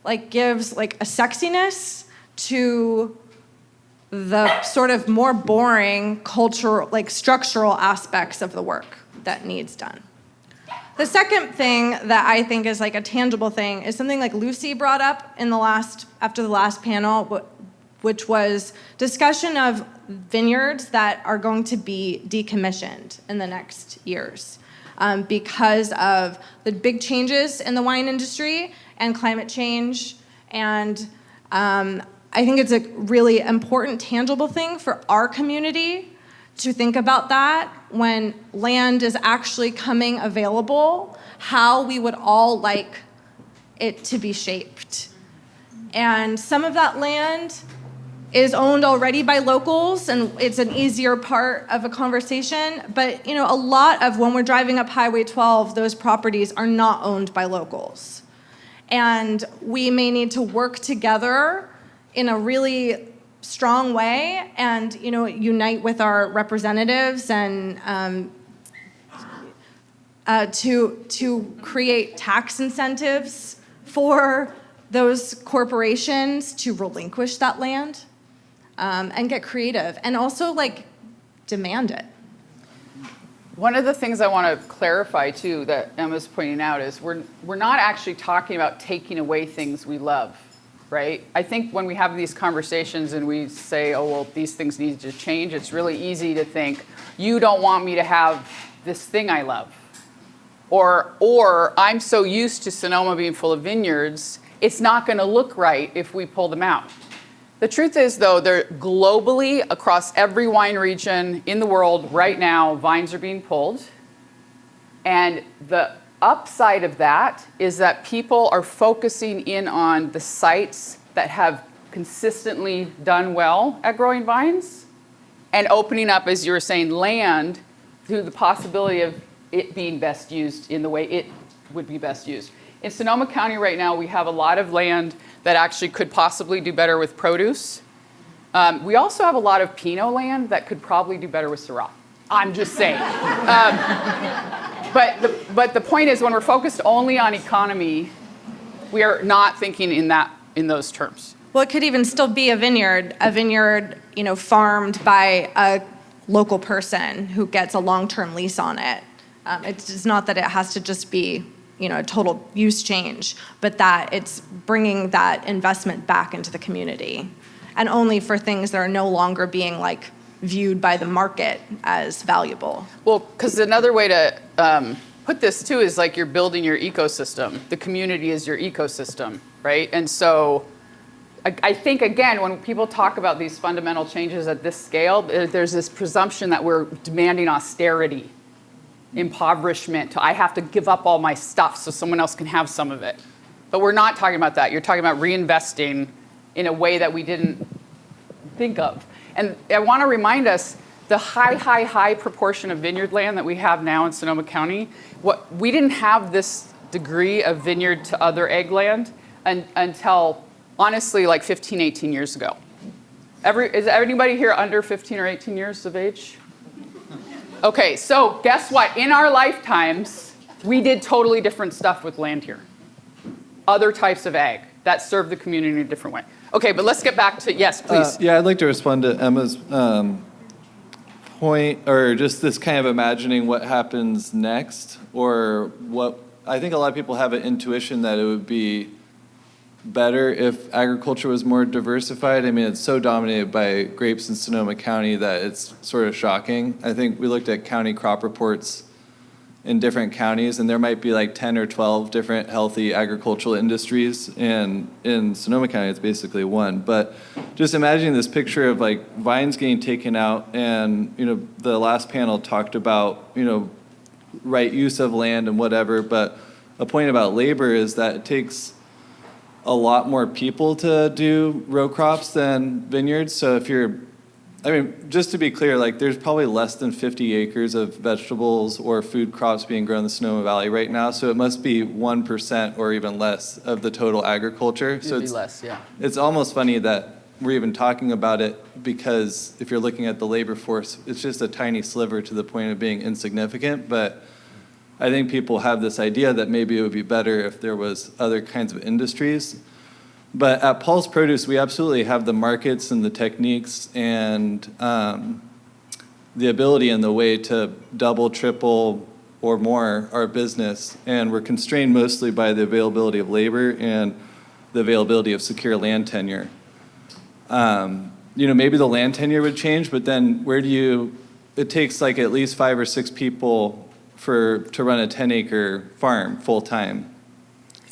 like, gives, like, a sexiness to the sort of more boring cultural, like, structural aspects of the work that needs done. The second thing that I think is, like, a tangible thing is something like Lucy brought up after the last panel, which was discussion of vineyards that are going to be decommissioned in the next years. because of the big changes in the wine industry and climate change. And I think it's a really important, tangible thing for our community to think about that when land is actually coming available, how we would all like it to be shaped. And some of that land is owned already by locals, and it's an easier part of a conversation. But a lot of when we're driving up Highway 12, those properties are not owned by locals. And we may need to work together in a really strong way and unite with our representatives and to create tax incentives for those corporations to relinquish that land and get creative and also demand it. One of the things I want to clarify too that Emma's pointing out is we're not actually talking about taking away things we love, right? I think when we have these conversations and we say, oh, well, these things need to change, it's really easy to think, you don't want me to have this thing I love. Or I'm so used to Sonoma being full of vineyards, it's not going to look right if we pull them out. The truth is, though, they're globally, across every wine region in the world right now, vines are being pulled. And the upside of that is that people are focusing in on the sites that have consistently done well at growing vines and opening up, as you were saying, land to the possibility of it being best used in the way it would be best used. In Sonoma County right now, we have a lot of land that actually could possibly do better with produce. We also have a lot of Pinot land that could probably do better with Syrah. I'm just saying. But the point is, when we're focused only on economy, we are not thinking in those terms. Well, it could even still be a vineyard, farmed by a local person who gets a long-term lease on it. It's not that it has to just be a total use change, but that it's bringing that investment back into the community, and only for things that are no longer being viewed by the market as valuable. Well, because another way to put this too is you're building your ecosystem. The community is your ecosystem, right? And so I think, again, when people talk about these fundamental changes at this scale, there's this presumption that we're demanding austerity, impoverishment, I have to give up all my stuff so someone else can have some of it. But we're not talking about that. You're talking about reinvesting in a way that we didn't think of. And I want to remind us, the high proportion of vineyard land that we have now in Sonoma County, we didn't have this degree of vineyard to other ag land until, honestly, 15, 18 years ago. Is anybody here under 15 or 18 years of age? Okay, so guess what? In our lifetimes, we did totally different stuff with land here. Other types of ag that serve the community in a different way. Okay, but let's get back to, yes, please. Yeah, I'd like to respond to Emma's point, or just this kind of imagining what happens next, or what, I think a lot of people have an intuition that it would be better if agriculture was more diversified. I mean, it's so dominated by grapes in Sonoma County that it's sort of shocking. I think we looked at county crop reports in different counties, and there might be 10 or 12 different healthy agricultural industries, and in Sonoma County it's basically one. But just imagining this picture of vines getting taken out, and the last panel talked about right use of land and whatever, but a point about labor is that it takes a lot more people to do row crops than vineyards. So just to be clear, there's probably less than 50 acres of vegetables or food crops being grown in the Sonoma Valley right now. So it must be 1% or even less of the total agriculture. So it's less, yeah. It's almost funny that we're even talking about it, because if you're looking at the labor force, it's just a tiny sliver to the point of being insignificant. But I think people have this idea that maybe it would be better if there was other kinds of industries. But at Paul's Produce, we absolutely have the markets and the techniques and the ability and the way to double, triple, or more our business. And we're constrained mostly by the availability of labor and the availability of secure land tenure. Maybe the land tenure would change, but then it takes at least 5 or 6 people to run a 10-acre farm full-time.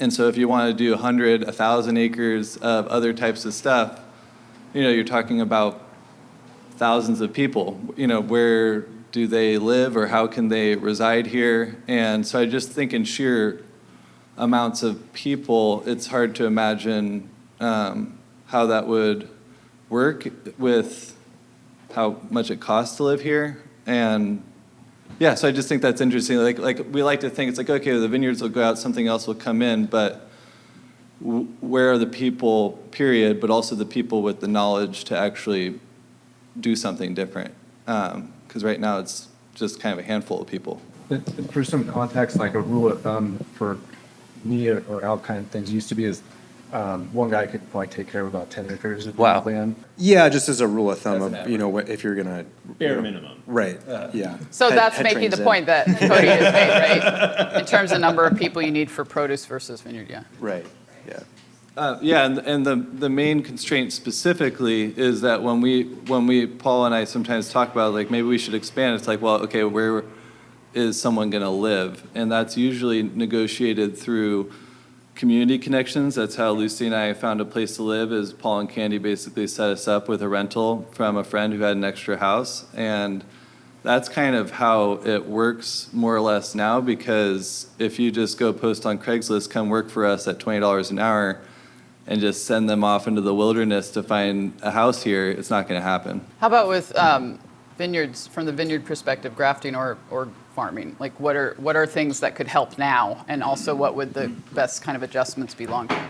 And so if you want to do 100, 1,000 acres of other types of stuff, you're talking about thousands of people. Where do they live or how can they reside here? And so I just think in sheer amounts of people, it's hard to imagine how that would work with how much it costs to live here. And yeah, so I just think that's interesting. Like we like to think it's like, okay, the vineyards will go out, something else will come in, but where are the people, period, but also the people with the knowledge to actually do something different? Because right now it's just kind of a handful of people. For some context, like a rule of thumb for me or out kind of things used to be is one guy could probably take care of about 10 acres of land. Yeah, just as a rule of thumb of, if you're gonna. Bare minimum. Right, yeah. So Head- that's head making trains the in. point that Cody has made, right? In terms of number of people you need for produce versus vineyard, yeah. Right, yeah. Yeah, and the main constraint specifically is that when we Paul and I sometimes talk about like maybe we should expand. It's like, well, okay, where is someone going to live? And that's usually negotiated through community connections. That's how Lucy and I found a place to live. Is Paul and Candy basically set us up with a rental from a friend who had an extra house, and that's kind of how it works more or less now. Because if you just go post on Craigslist, come work for us at $20 an hour, and just send them off into the wilderness to find a house here, it's not going to happen. How about with vineyards, from the vineyard perspective, grafting or farming? Like what are things that could help now? And also what would the best kind of adjustments be long term?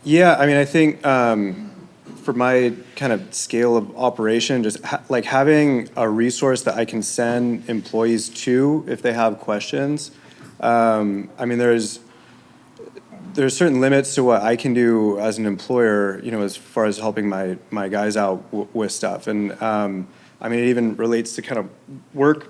Yeah, I mean, I think for my kind of scale of operation, just like having a resource that I can send employees to if they have questions. I mean, there's certain limits to what I can do as an employer, as far as helping my guys out with stuff. And I mean, it even relates to kind of work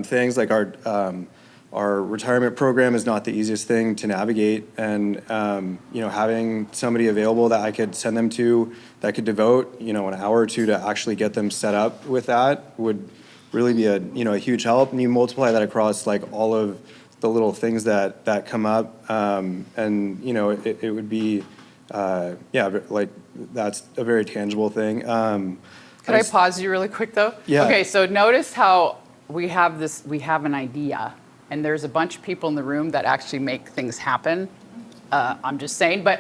things like our retirement program is not the easiest thing to navigate. And, having somebody available that I could send them to that could devote, an hour or two to actually get them set up with that would really be a huge help. And you multiply that across like all of the little things that come up, and it would be like that's a very tangible thing. Could I pause you really quick though? Yeah. Okay, so notice how we have an idea, and there's a bunch of people in the room that actually make things happen. I'm just saying, but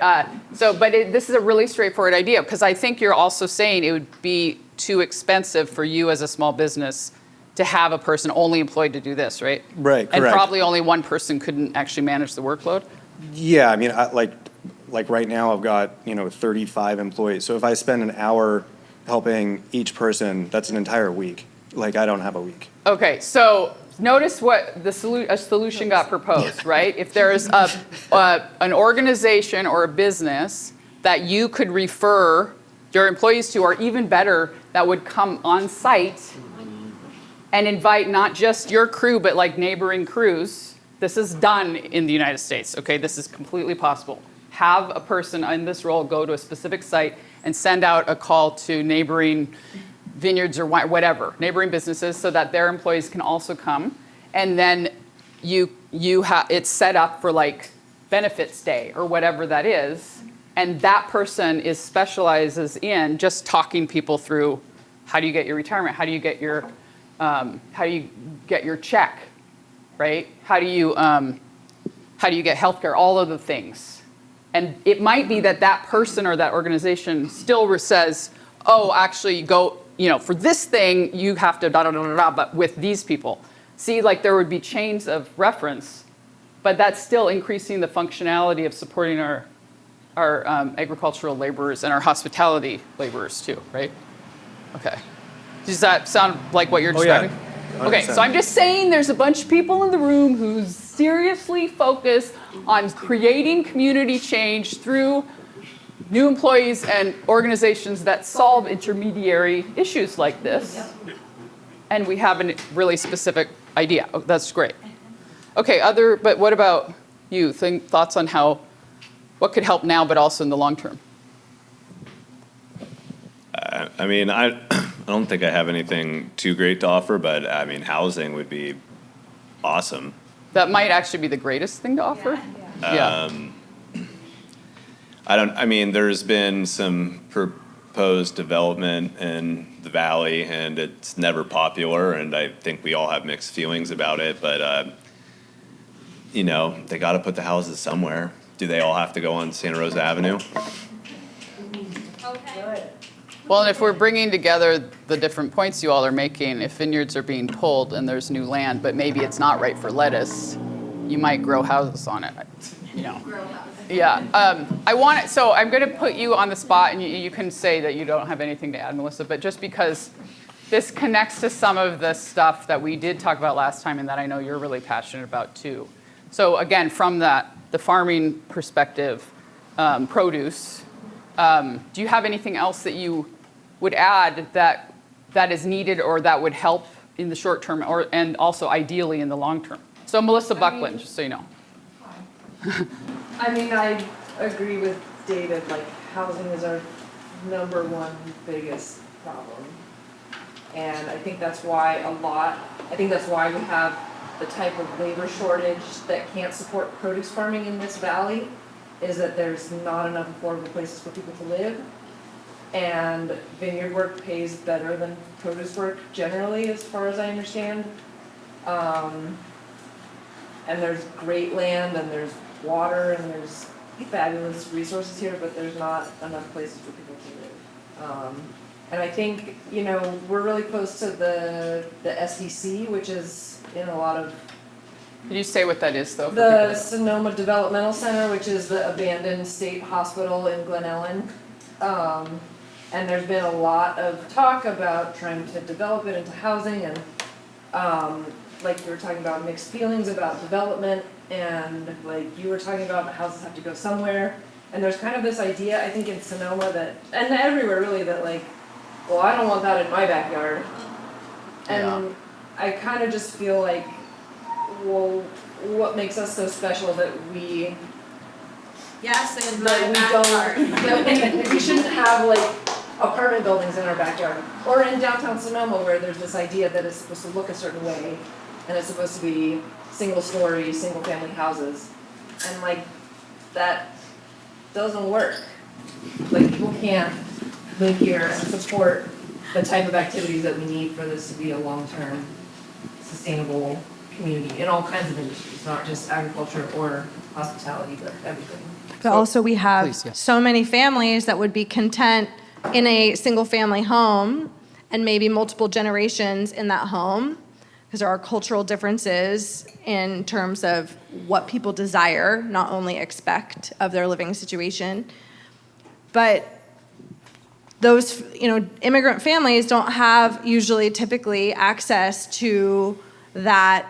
this is a really straightforward idea, because I think you're also saying it would be too expensive for you as a small business to have a person only employed to do this, right? Right, And correct. probably only one person couldn't actually manage the workload. Yeah, I mean, like right now I've got 35 employees. So if I spend an hour helping each person, that's an entire week. Like I don't have a week. Okay, so notice what a solution got proposed, right? If there is an organization or a business that you could refer your employees to, or even better, that would come on site and invite not just your crew, but like neighboring crews. This is done in the United States, okay? This is completely possible. Have a person in this role go to a specific site and send out a call to neighboring vineyards or whatever, neighboring businesses, so that their employees can also come. And then it's set up for like benefits day or whatever that is. And that person specializes in just talking people through how do you get your retirement? How do you get your check, right? How do you get healthcare? All of the things. And it might be that person or that organization still says, oh, actually go, for this thing, you have to but with these people. See, like there would be chains of reference, but that's still increasing the functionality of supporting our agricultural laborers and our hospitality laborers too, right? Okay. Does that sound like what you're describing? Yeah. Okay, so I'm just saying there's a bunch of people in the room who's seriously focused on creating community change through new employees and organizations that solve intermediary issues like this. And we have a really specific idea. Oh, that's great. Okay, but what about you? Thoughts on what could help now, but also in the long term? I mean, I don't think I have anything too great to offer, but I mean, housing would be awesome. That might actually be the greatest thing to offer. Yeah. I mean, there's been some proposed development in the valley, and it's never popular, and I think we all have mixed feelings about it, but, you know, they got to put the houses somewhere. Do they all have to go on Santa Rosa Avenue? Well, and if we're bringing together the different points you all are making, if vineyards are being pulled and there's new land, but maybe it's not right for lettuce, you might grow houses on it, you know. Yeah. So I'm going to put you on the spot, and you can say that you don't have anything to add, Melissa, but just because this connects to some of the stuff that we did talk about last time and that I know you're really passionate about too. So again, from the farming perspective, produce, do you have anything else that you would add that is needed or that would help in the short term and also ideally in the long term? So Melissa Buckland, just so you know. I mean, I agree with David, like, housing is our #1 biggest problem. And I think that's why we have the type of labor shortage that can't support produce farming in this valley, is that there's not enough affordable places for people to live. And vineyard work pays better than produce work generally, as far as I understand. And there's great land, and there's water, and there's fabulous resources here, but there's not enough places for people to live. And I think, you know, we're really close to the SDC, which is in a lot of Can you say what that is, though? for the people? Sonoma Developmental Center, which is the abandoned state hospital in Glen Ellen. And there's been a lot of talk about trying to develop it into housing, and like you were talking about mixed feelings about development, and like you were talking about houses have to go somewhere. And there's kind of this idea, I think, in Sonoma that, and everywhere really, that like, well, I don't want that in my backyard. And I kind of just feel like, well, what makes us so special that we Yes, in that we don't, that we shouldn't have like apartment buildings in our backyard, or in downtown Sonoma where there's this idea that it's supposed to look a certain way, and it's supposed to be single-story, single-family houses, and like that doesn't work. Like, people can't live here and support the type of activities that we need for this to be a long-term, sustainable community in all kinds of industries, not just agriculture or hospitality, but everything. But also we have Please, yeah. so many families that would be content in a single-family home and maybe multiple generations in that home, because there are cultural differences in terms of what people desire, not only expect of their living situation. But those, you know, immigrant families don't have usually typically access to that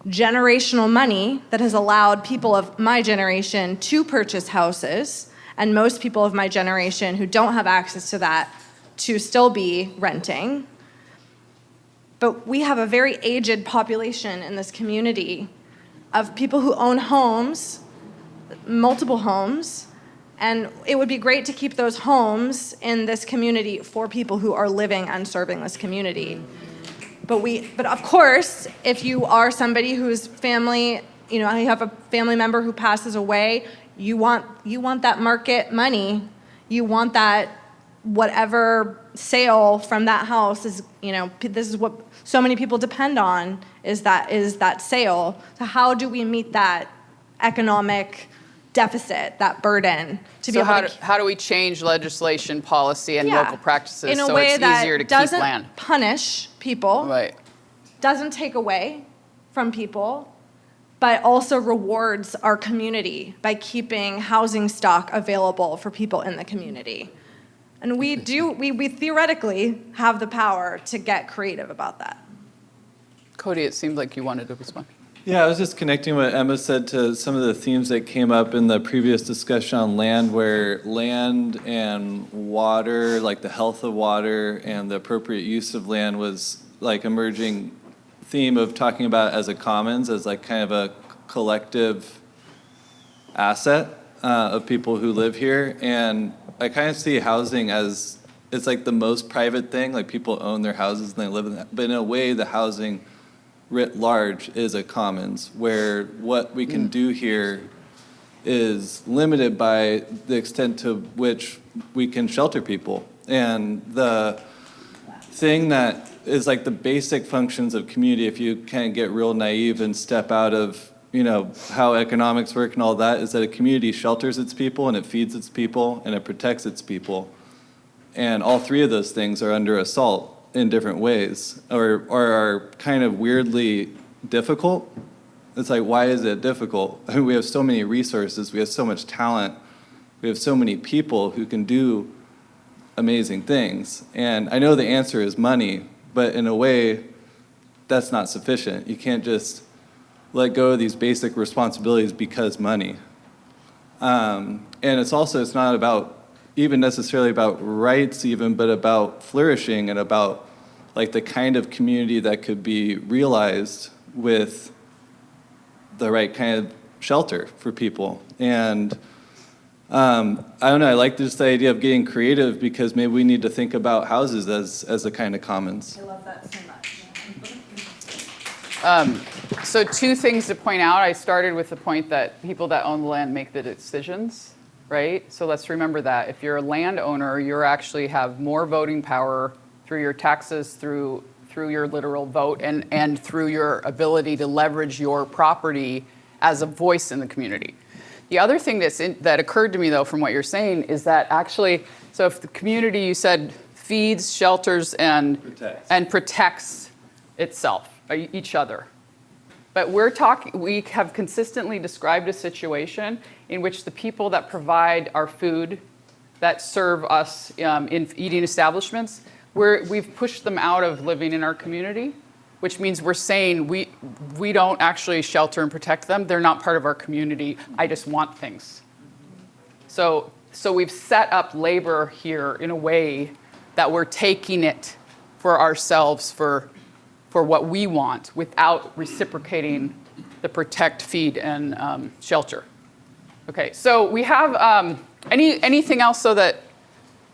generational money that has allowed people of my generation to purchase houses, and most people of my generation who don't have access to that to still be renting. But we have a very aged population in this community of people who own homes, multiple homes, and it would be great to keep those homes in this community for people who are living and serving this community. But of course, if you are somebody whose family, you know, you have a family member who passes away, you want that market money, you want that whatever sale from that house is, you know, this is what so many people depend on, is that sale. So how do we meet that economic deficit, that burden, to be So able to how do we change legislation, policy, and Yeah. local practices in a so way it's that easier to keep doesn't land? punish people, Right. doesn't take away from people, but also rewards our community by keeping housing stock available for people in the community. And we theoretically have the power to get creative about that. Cody, it seemed like you wanted to respond. Yeah, I was just connecting what Emma said to some of the themes that came up in the previous discussion on land, where land and water, like the health of water and the appropriate use of land, was like emerging theme of talking about as a commons, as like kind of a collective asset of people who live here. And I kind of see housing as, it's like the most private thing, like people own their houses and they live in that, but in a way the housing writ large is a commons, where what we can do here is limited by the extent to which we can shelter people. And the thing that is like the basic functions of community, if you can't get real naive and step out of, you know, how economics work and all that, is that a community shelters its people and it feeds its people and it protects its people. And all three of those things are under assault in different ways, or are kind of weirdly difficult. It's like, why is it difficult? I mean, we have so many resources, we have so much talent, we have so many people who can do amazing things. And I know the answer is money, but in a way, that's not sufficient. You can't just let go of these basic responsibilities because money. And it's not about even necessarily about rights even, but about flourishing and about like the kind of community that could be realized with the right kind of shelter for people. And I don't know, I like just the idea of getting creative because maybe we need to think about houses as a kind of commons. I love that so much. So two things to point out. I started with the point that people that own the land make the decisions, right? So let's remember that. If you're a landowner, you actually have more voting power through your taxes, through your literal vote, and through your ability to leverage your property as a voice in the community. The other thing that occurred to me, though, from what you're saying is that actually, so if the community, you said, feeds, shelters, and protects itself, each other. But we have consistently described a situation in which the people that provide our food, that serve us in eating establishments, we've pushed them out of living in our community, which means we're saying we don't actually shelter and protect them. They're not part of our community. I just want things. So we've set up labor here in a way that we're taking it for ourselves for what we want without reciprocating the protect, feed, and shelter. Okay, so we have anything else so that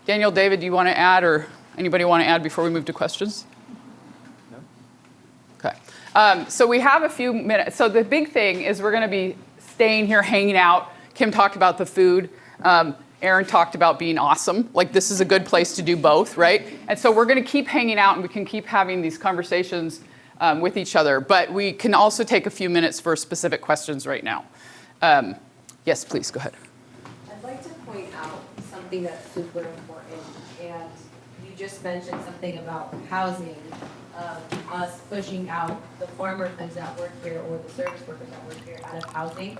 Daniel, David, do you want to add, or anybody want to add before we move to questions? No. Okay, so we have a few minutes. So the big thing is we're going to be staying here, hanging out. Kim talked about the food. Aaron talked about being awesome. Like, this is a good place to do both, right? And so we're going to keep hanging out, and we can keep having these conversations with each other. But we can also take a few minutes for specific questions right now. Yes, please, go ahead. I'd like to point out something that's super important. And you just mentioned something about housing, us pushing out the farm workers that work here or the service workers that work here out of housing.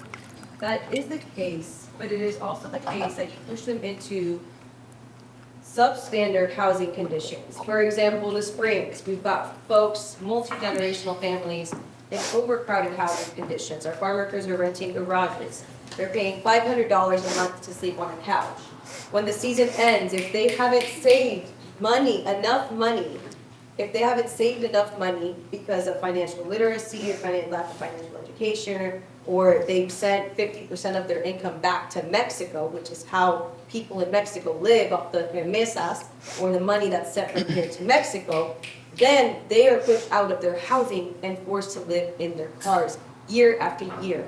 That is the case, but it is also the case that you push them into substandard housing conditions. For example, the Springs, we've got folks, multi-generational families, in overcrowded housing conditions. Our farm workers are renting garages. They're paying $500 a month to sleep on a couch. When the season ends, if they haven't saved enough money because of financial literacy or lack of financial education, or they've sent 50% of their income back to Mexico, which is how people in Mexico live off the remesas, or the money that's sent from here to Mexico, then they are pushed out of their housing and forced to live in their cars year after year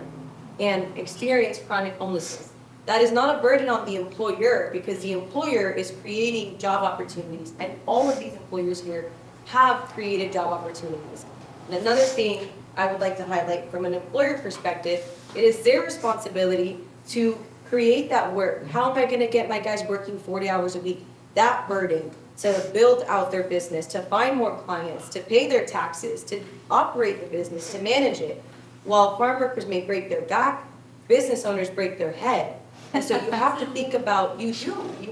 and experience chronic homelessness. That is not a burden on the employer, because the employer is creating job opportunities, and all of these employers here have created job opportunities. And another thing I would like to highlight from an employer perspective, it is their responsibility to create that work. How am I going to get my guys working 40 hours a week? That burden to build out their business, to find more clients, to pay their taxes, to operate the business, to manage it. While farm workers may break their back, business owners break their head. And so you have to think about, you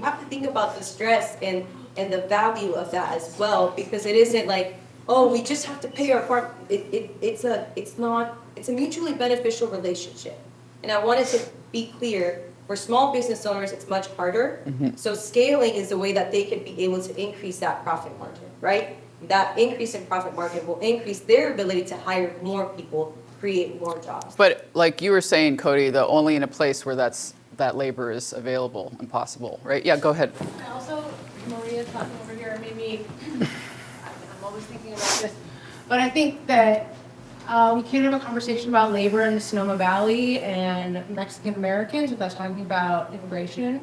have to think about the stress and the value of that as well, because it isn't like, oh, we just have to pay our farm. It's a mutually beneficial relationship. And I wanted to be clear, for small business owners, it's much harder. Mm-hmm. So scaling is the way that they can be able to increase that profit margin, right? That increase in profit margin will increase their ability to hire more people, create more jobs. But like you were saying, Cody, only in a place where that labor is available and possible, right? Yeah, go ahead. And also, Maria talking over here, maybe I'm always thinking about this, but I think that We can have a conversation about labor in the Sonoma Valley and Mexican Americans without talking about immigration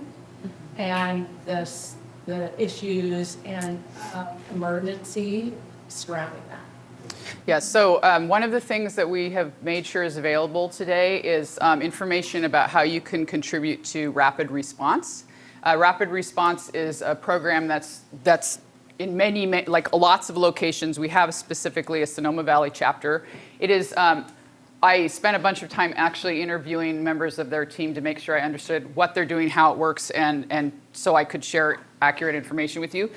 and the issues and emergency surrounding that. Yes, so one of the things that we have made sure is available today is information about how you can contribute to Rapid Response. Rapid Response is a program that's in many, like lots of locations. We have specifically a Sonoma Valley chapter. It is, I spent a bunch of time actually interviewing members of their team to make sure I understood what they're doing, how it works, and so I could share accurate information with you.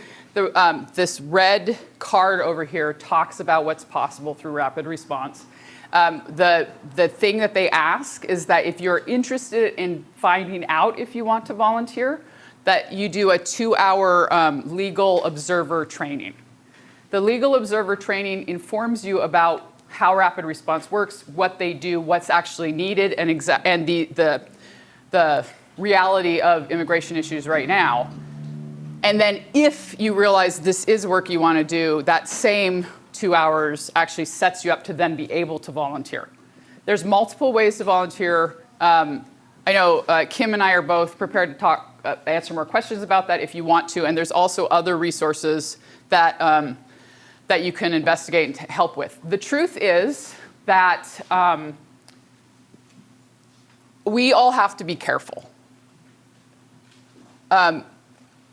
This red card over here talks about what's possible through Rapid Response. The thing that they ask is that if you're interested in finding out if you want to volunteer, that you do a 2-hour legal observer training. The legal observer training informs you about how Rapid Response works, what they do, what's actually needed, and the reality of immigration issues right now. And then if you realize this is work you want to do, that same 2 hours actually sets you up to then be able to volunteer. There's multiple ways to volunteer. I know Kim and I are both prepared to answer more questions about that if you want to. And there's also other resources that, that you can investigate and help with. The truth is that we all have to be careful.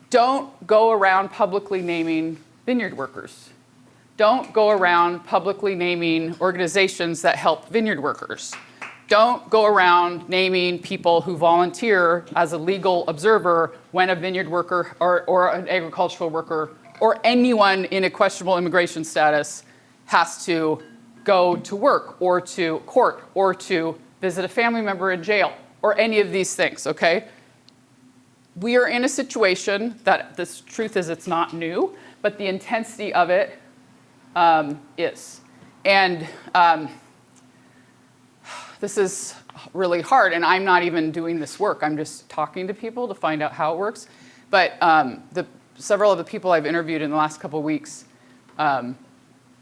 Don't go around publicly naming vineyard workers. Don't go around publicly naming organizations that help vineyard workers. Don't go around naming people who volunteer as a legal observer when a vineyard worker or an agricultural worker or anyone in a questionable immigration status has to go to work or to court or to visit a family member in jail or any of these things, okay? We are in a situation that this truth is it's not new, but the intensity of it is. And this is really hard, and I'm not even doing this work. I'm just talking to people to find out how it works. But several of the people I've interviewed in the last couple of weeks,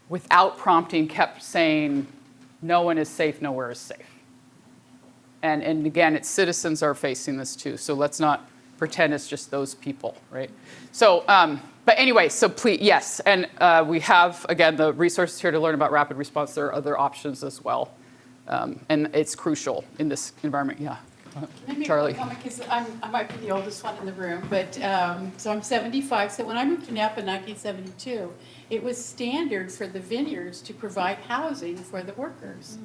without prompting, kept saying, no one is safe, nowhere is safe. And again, it's citizens are facing this too, so let's not pretend it's just those people, right? So, but anyway, so please, yes, and we have, again, the resources here to learn about Rapid Response. There are other options as well, and it's crucial in this environment, yeah. Charlie. Because I might be the oldest one in the room, but so I'm 75. So when I moved to Napa in 1972, it was standard for the vineyards to provide housing for the workers.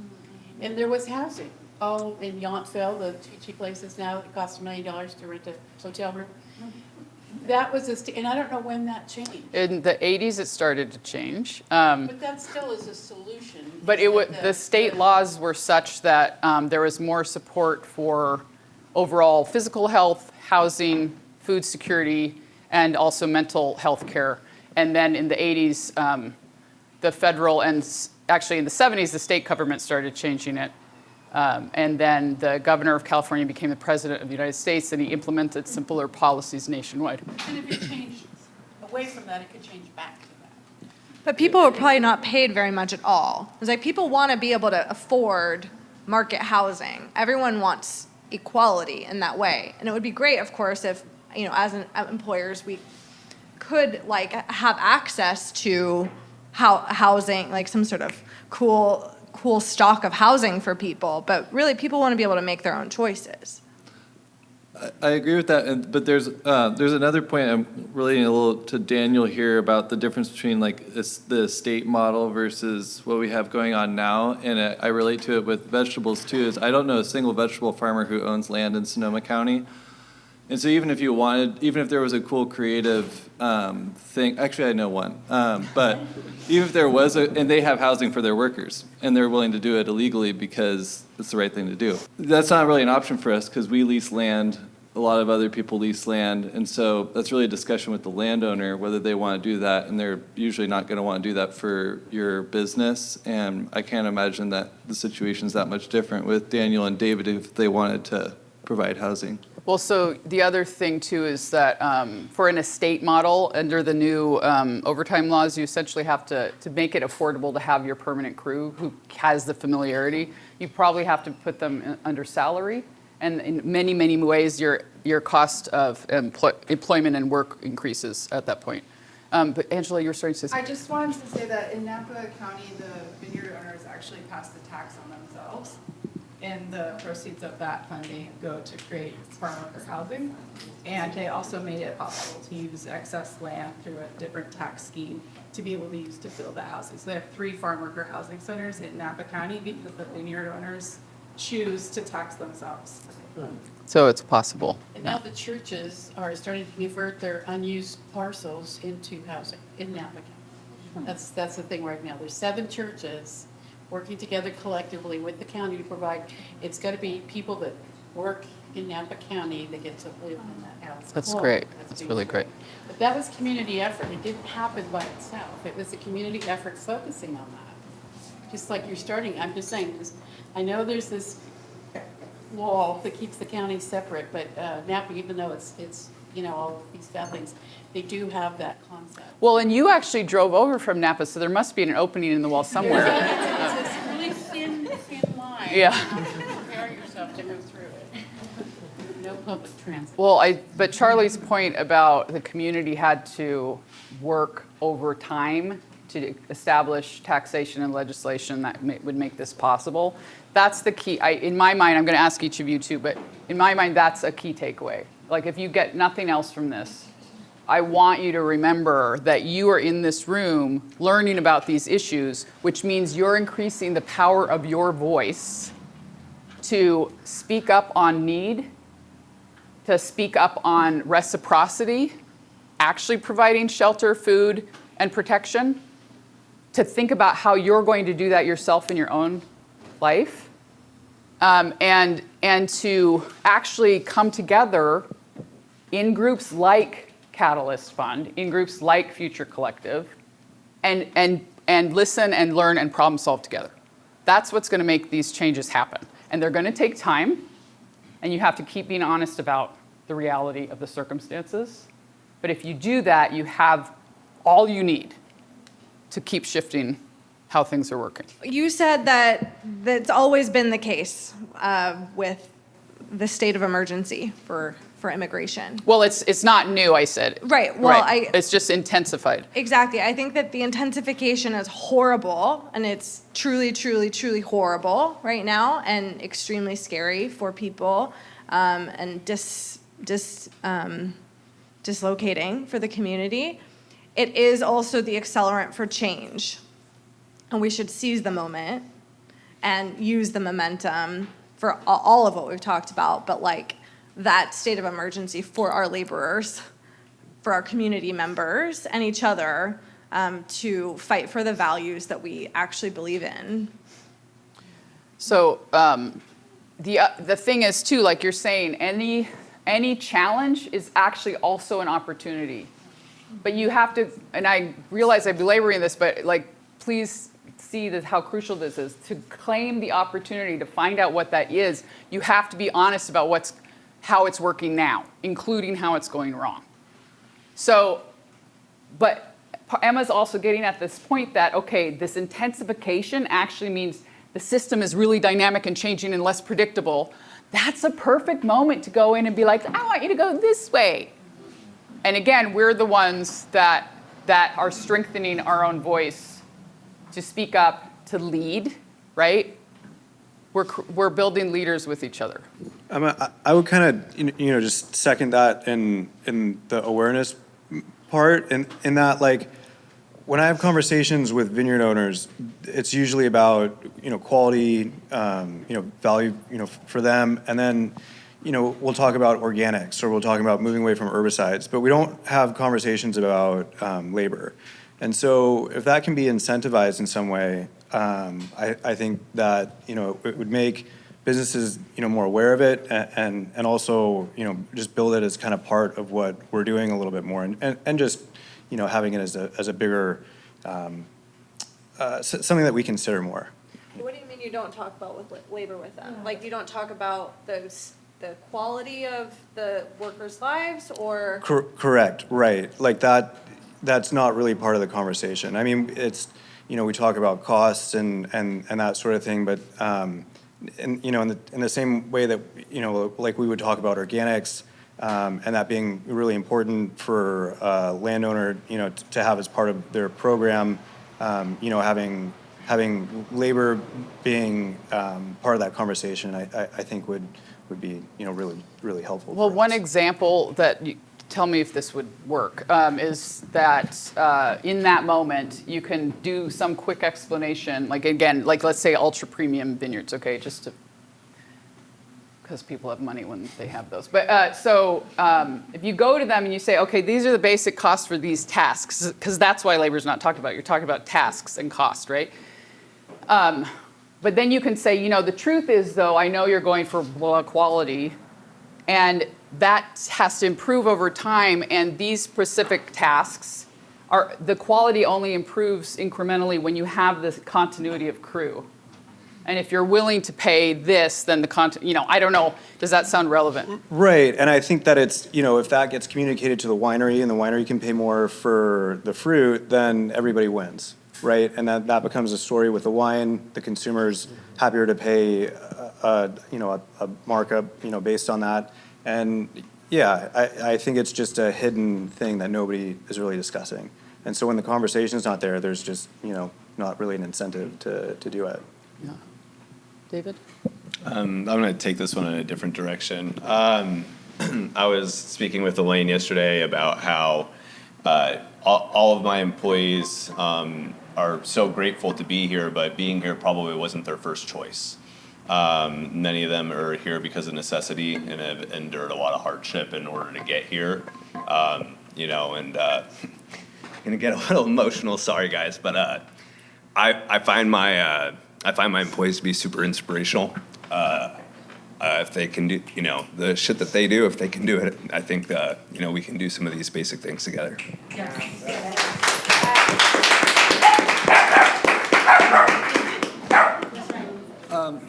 And there was housing. Oh, in 𝑬𝒑𝒂𝒃𝒍𝒆, the two cheap places now that cost $1 million to rent a hotel room. That was and I don't know when that changed. In the 80s, it started to change. But that still is a solution. But the state laws were such that there was more support for overall physical health, housing, food security, and also mental health care. And then in the 80s, the federal and actually in the 70s, the state government started changing it. And then the governor of California became the president of the United States, and he implemented simpler policies nationwide. And if it changed away from that, it could change back to that. But people are probably not paid very much at all. It's like people want to be able to afford market housing. Everyone wants equality in that way. And it would be great, of course, if, as employers, we could like have access to housing, like some sort of cool stock of housing for people, but really people want to be able to make their own choices. I agree with that, but there's another point I'm relating a little to Daniel here about the difference between like the state model versus what we have going on now, and I relate to it with vegetables too. Is I don't know a single vegetable farmer who owns land in Sonoma County. And so even if there was a cool creative thing, actually I know one, but even if there was and they have housing for their workers, and they're willing to do it illegally because it's the right thing to do. That's not really an option for us because we lease land, a lot of other people lease land, and so that's really a discussion with the landowner whether they want to do that, and they're usually not going to want to do that for your business, and I can't imagine that the situation's that much different with Daniel and David if they wanted to provide housing. Well, so the other thing too is that for an estate model, under the new overtime laws, you essentially have to make it affordable to have your permanent crew who has the familiarity. You probably have to put them under salary, and in many, many ways, your cost of employment and work increases at that point. But Angela, you were starting to say I something. just wanted to say that in Napa County, the vineyard owners actually pass the tax on themselves. And the proceeds of that funding go to create farm worker housing. And they also made it possible to use excess land through a different tax scheme to be able to use to build the houses. They have 3 farm worker housing centers in Napa County because the vineyard owners choose to tax themselves. So it's possible. And now the churches are starting to convert their unused parcels into housing in Napa County. That's the thing right now. There's 7 churches working together collectively with the county to provide, it's got to be people that work in Napa County that get to live in that house. That's Cool. great. That's really great. But that was community effort. It didn't happen by itself. It was a community effort focusing on that. Just like you're starting, I'm just saying, I know there's this wall that keeps the county separate, but Napa, even though it's all of these bad things, they do have that concept. Well, and you actually drove over from Napa, so there must be an opening in the wall somewhere. It's this really thin line. Yeah. Prepare yourself to move through it. No public transit. Well, but Charlie's point about the community had to work over time to establish taxation and legislation that would make this possible. That's the key. In my mind, I'm going to ask each of you too, but in my mind, that's a key takeaway. Like if you get nothing else from this, I want you to remember that you are in this room learning about these issues, which means you're increasing the power of your voice to speak up on need, to speak up on reciprocity, actually providing shelter, food, and protection, to think about how you're going to do that yourself in your own life, and to actually come together in groups like Catalyst Fund, in groups like Future Collective, and listen and learn and problem solve together. That's what's going to make these changes happen. And they're going to take time, and you have to keep being honest about the reality of the circumstances. But if you do that, you have all you need to keep shifting how things are working. You said that that's always been the case with the state of emergency for immigration. Well, it's not new, I said. Right. Well, it's just intensified. Exactly. I think that the intensification is horrible, and it's truly, truly, truly horrible right now, and extremely scary for people, and dislocating for the community. It is also the accelerant for change, and we should seize the moment and use the momentum for all of what we've talked about, but like that state of emergency for our laborers, for our community members, and each other to fight for the values that we actually believe in. So the thing is too, like you're saying, any challenge is actually also an opportunity. But you have to, and I realize I'm belaboring this, but like, please see how crucial this is. To claim the opportunity to find out what that is, you have to be honest about how it's working now, including how it's going wrong. So, but Emma's also getting at this point that, okay, this intensification actually means the system is really dynamic and changing and less predictable. That's a perfect moment to go in and be like, I want you to go this way. And again, we're the ones that are strengthening our own voice to speak up, to lead, right? We're building leaders with each other. I would kind of, just second that in the awareness part, in that, like, when I have conversations with vineyard owners, it's usually about, quality, value, for them, and then, we'll talk about organics, or we'll talk about moving away from herbicides, but we don't have conversations about labor. And so if that can be incentivized in some way, I think that, it would make businesses, more aware of it, and also, just build it as kind of part of what we're doing a little bit more, and just, having it as a bigger, something that we consider more. What do you mean you don't talk about labor with them? Like, you don't talk about those the quality of the workers' lives, or? Correct, right. Like that's not really part of the conversation. I mean, it's, we talk about costs and that sort of thing, but, in the same way that, like we would talk about organics, and that being really important for a landowner, to have as part of their program, having labor being part of that conversation, I think would be, really, really helpful. Well, for one us. example that, tell me if this would work, is that in that moment, you can do some quick explanation, like again, like let's say ultra premium vineyards, okay, just to, because people have money when they have those. But if you go to them and you say, okay, these are the basic costs for these tasks, because that's why labor is not talked about. You're talking about tasks and cost, right? But then you can say, the truth is, though, I know you're going for blah quality, and that has to improve over time, and these specific tasks the quality only improves incrementally when you have this continuity of crew. And if you're willing to pay this, then I don't know, does that sound relevant? Right, and I think that it's, if that gets communicated to the winery and the winery can pay more for the fruit, then everybody wins, right? And that becomes a story with the wine. The consumer's happier to pay, a markup, based on that. And yeah, I think it's just a hidden thing that nobody is really discussing. And so when the conversation's not there, there's just, not really an incentive to do it. Yeah. David? I'm going to take this one in a different direction. I was speaking with Elaine yesterday about how all of my employees are so grateful to be here, but being here probably wasn't their first choice. Many of them are here because of necessity and have endured a lot of hardship in order to get here. And I'm going to get a little emotional, sorry guys, but I find my employees to be super inspirational. If they can do, the shit that they do, if they can do it, I think, we can do some of these basic things together.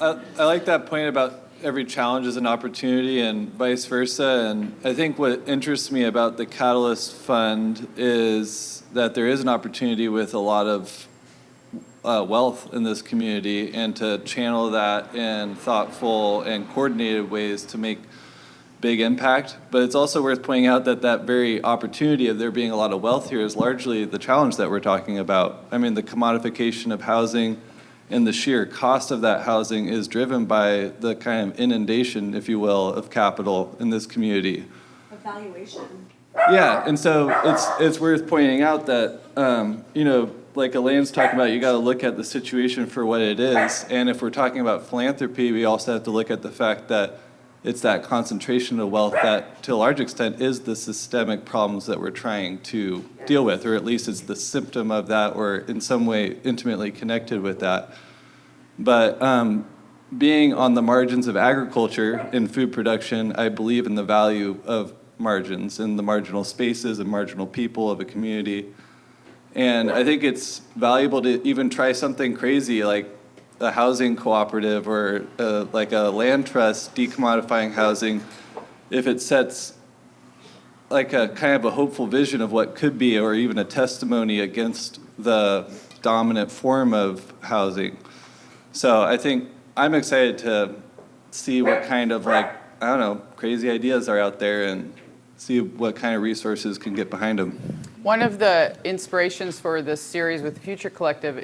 I like that point about every challenge is an opportunity and vice versa. And I think what interests me about the Catalyst Fund is that there is an opportunity with a lot of wealth in this community, and to channel that in thoughtful and coordinated ways to make big impact. But it's also worth pointing out that that very opportunity of there being a lot of wealth here is largely the challenge that we're talking about. I mean, the commodification of housing and the sheer cost of that housing is driven by the kind of inundation, if you will, of capital in this community. Evaluation. Yeah, and so it's worth pointing out that, like Elaine's talking about, you got to look at the situation for what it is. And if we're talking about philanthropy, we also have to look at the fact that it's that concentration of wealth that, to a large extent, is the systemic problems that we're trying to deal with, or at least it's the symptom of that, or in some way intimately connected with that. But being on the margins of agriculture and food production, I believe in the value of margins and the marginal spaces and marginal people of a community. And I think it's valuable to even try something crazy like a housing cooperative or like a land trust decommodifying housing, if it sets like a kind of a hopeful vision of what could be, or even a testimony against the dominant form of housing. So I think I'm excited to see what kind of crazy ideas are out there and see what kind of resources can get behind them. One of the inspirations for this series with the Future Collective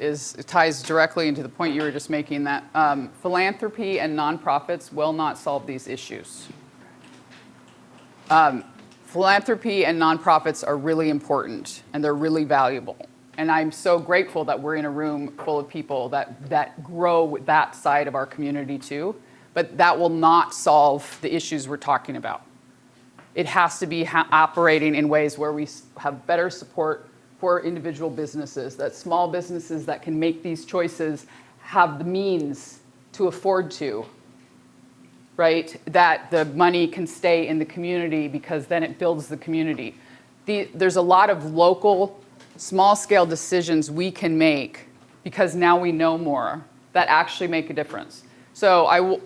ties directly into the point you were just making, that philanthropy and nonprofits will not solve these issues. Philanthropy and nonprofits are really important, and they're really valuable. And I'm so grateful that we're in a room full of people that grow that side of our community too, but that will not solve the issues we're talking about. It has to be operating in ways where we have better support for individual businesses, that small businesses that can make these choices have the means to afford to, right? That the money can stay in the community because then it builds the community. There's a lot of local, small-scale decisions we can make because now we know more that actually make a difference. So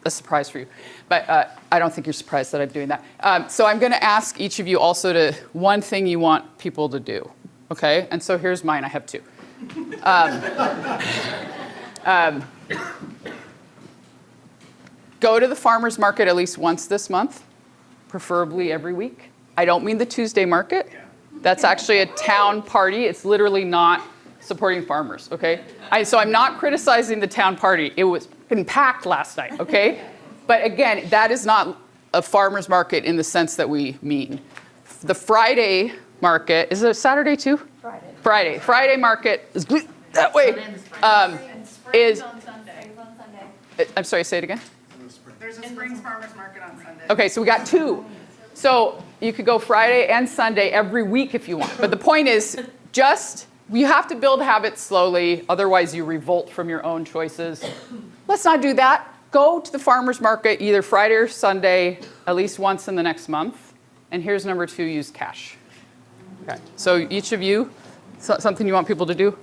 a surprise for you. But I don't think you're surprised that I'm doing that. So I'm going to ask each of you also to one thing you want people to do. Okay? And so here's mine. I have two. Go to the farmer's market at least once this month, preferably every week. I don't mean the Tuesday market. That's actually a town party. It's literally not supporting farmers, okay? So I'm not criticizing the town party. It was packed last night, okay? But again, that is not a farmer's market in the sense that we mean. The Friday market, is it a Saturday too? Friday. Friday market is that way. Is I'm sorry, say it again. There's a Springs Farmers Market on Sunday. Okay, so we got two. So you could go Friday and Sunday every week if you want. But the point is you have to build habits slowly, otherwise you revolt from your own choices. Let's not do that. Go to the farmer's market either Friday or Sunday, at least once in the next month. And here's number 2, use cash. Okay, so each of you, something you want people to do?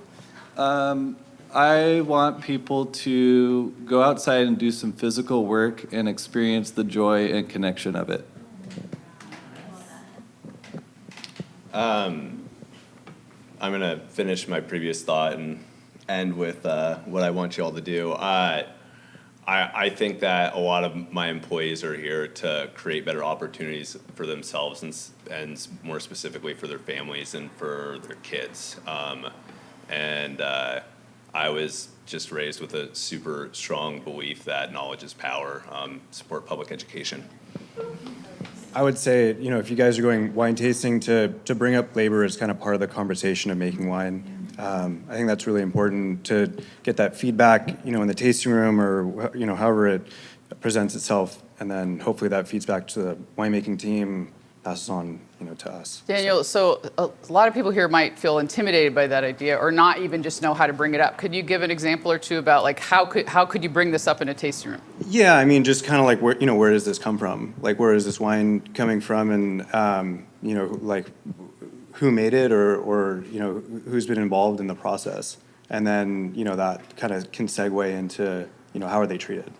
I want people to go outside and do some physical work and experience the joy and connection of it. I'm going to finish my previous thought and end with what I want you all to do. I think that a lot of my employees are here to create better opportunities for themselves and more specifically for their families and for their kids. I was just raised with a super strong belief that knowledge is power. Support public education. I would say, if you guys are going wine tasting, to bring up labor as kind of part of the conversation of making wine. I think that's really important to get that feedback, in the tasting room or, however it presents itself. And then hopefully that feeds back to the winemaking team, passes on, to us. Daniel, so a lot of people here might feel intimidated by that idea or not even just know how to bring it up. Could you give an example or two about how could you bring this up in a tasting room? Yeah, I mean, just kind of like where does this come from? Like, where is this wine coming from? And, like who made it or who's been involved in the process? And then, that kind of can segue into, how are they treated?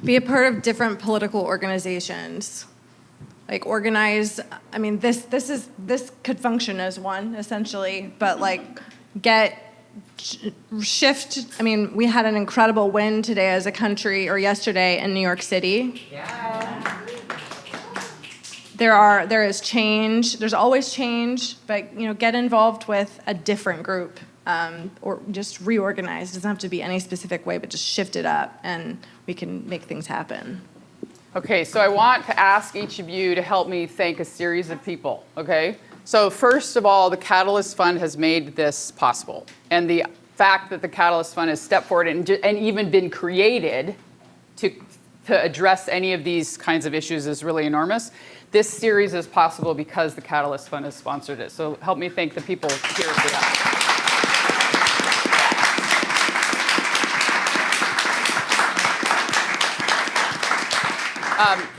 Be a part of different political organizations. Like organize, I mean, this could function as one, essentially, but shift. I mean, we had an incredible win today as a country, or yesterday in New York City. Yeah. There is change, there's always change, but get involved with a different group, or just reorganize. It doesn't have to be any specific way, but just shift it up and we can make things happen. Okay, so I want to ask each of you to help me thank a series of people, okay? So first of all, the Catalyst Fund has made this possible. And the fact that the Catalyst Fund has stepped forward and even been created to address any of these kinds of issues is really enormous. This series is possible because the Catalyst Fund has sponsored it. So help me thank the people here for that.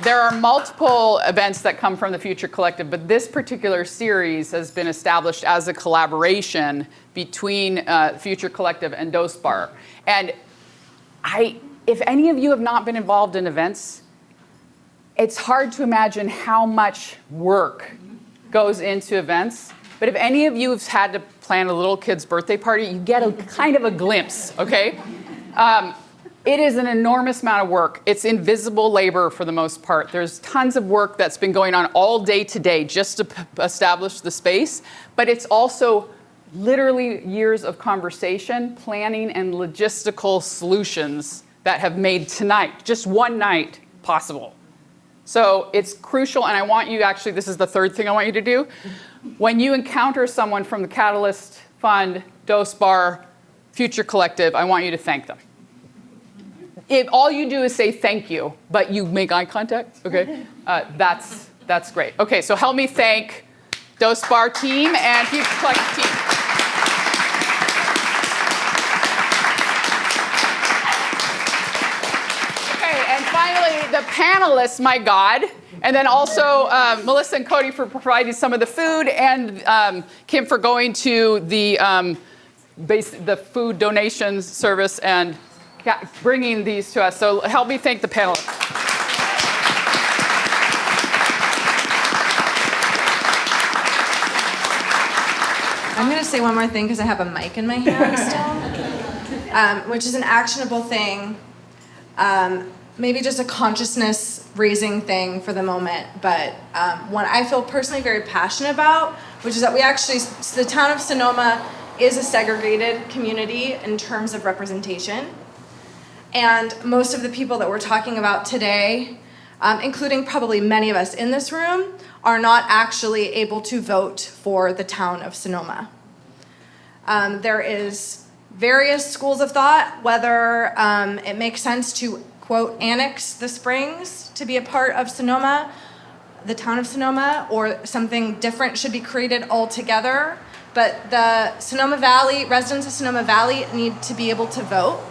There are multiple events that come from the Future Collective, but this particular series has been established as a collaboration between Future Collective and 𝑑'O₂ And if any of you have not been involved in events, it's hard to imagine how much work goes into events. But if any of you have had to plan a little kid's birthday party, you get a kind of a glimpse, okay? It is an enormous amount of work. It's invisible labor for the most part. There's tons of work that's been going on all day today just to establish the space, but it's also literally years of conversation, planning, and logistical solutions that have made tonight, just one night, possible. So it's crucial, and I want you actually, this is the third thing I want you to do. When you encounter someone from the Catalyst Fund, 𝑑'O₂ Future Collective, I want you to thank them. If all you do is say thank you, but you make eye contact, okay, that's great. Okay, so help me thank 𝑑'O₂ team and Future Collective team. Okay, and finally, the panelists, my God, and then also Melissa and Cody for providing some of the food, and Kim for going to the food donations service, and bringing these to us. So help me thank the panelists. I'm going to say one more thing because I have a mic in my hand still, which is an actionable thing. Maybe just a consciousness raising thing for the moment, but one I feel personally very passionate about, which is that the town of Sonoma is a segregated community in terms of representation. And most of the people that we're talking about today, including probably many of us in this room, are not actually able to vote for the town of Sonoma. There is various schools of thought, whether it makes sense to, quote, annex the Springs to be a part of Sonoma, the town of Sonoma, or something different should be created altogether. But the Sonoma Valley, residents of Sonoma Valley need to be able to vote.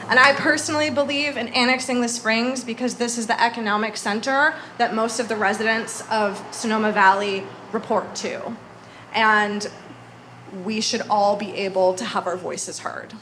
And I personally believe in annexing the Springs because this is the economic center that most of the residents of Sonoma Valley report to. And we should all be able to have our voices heard.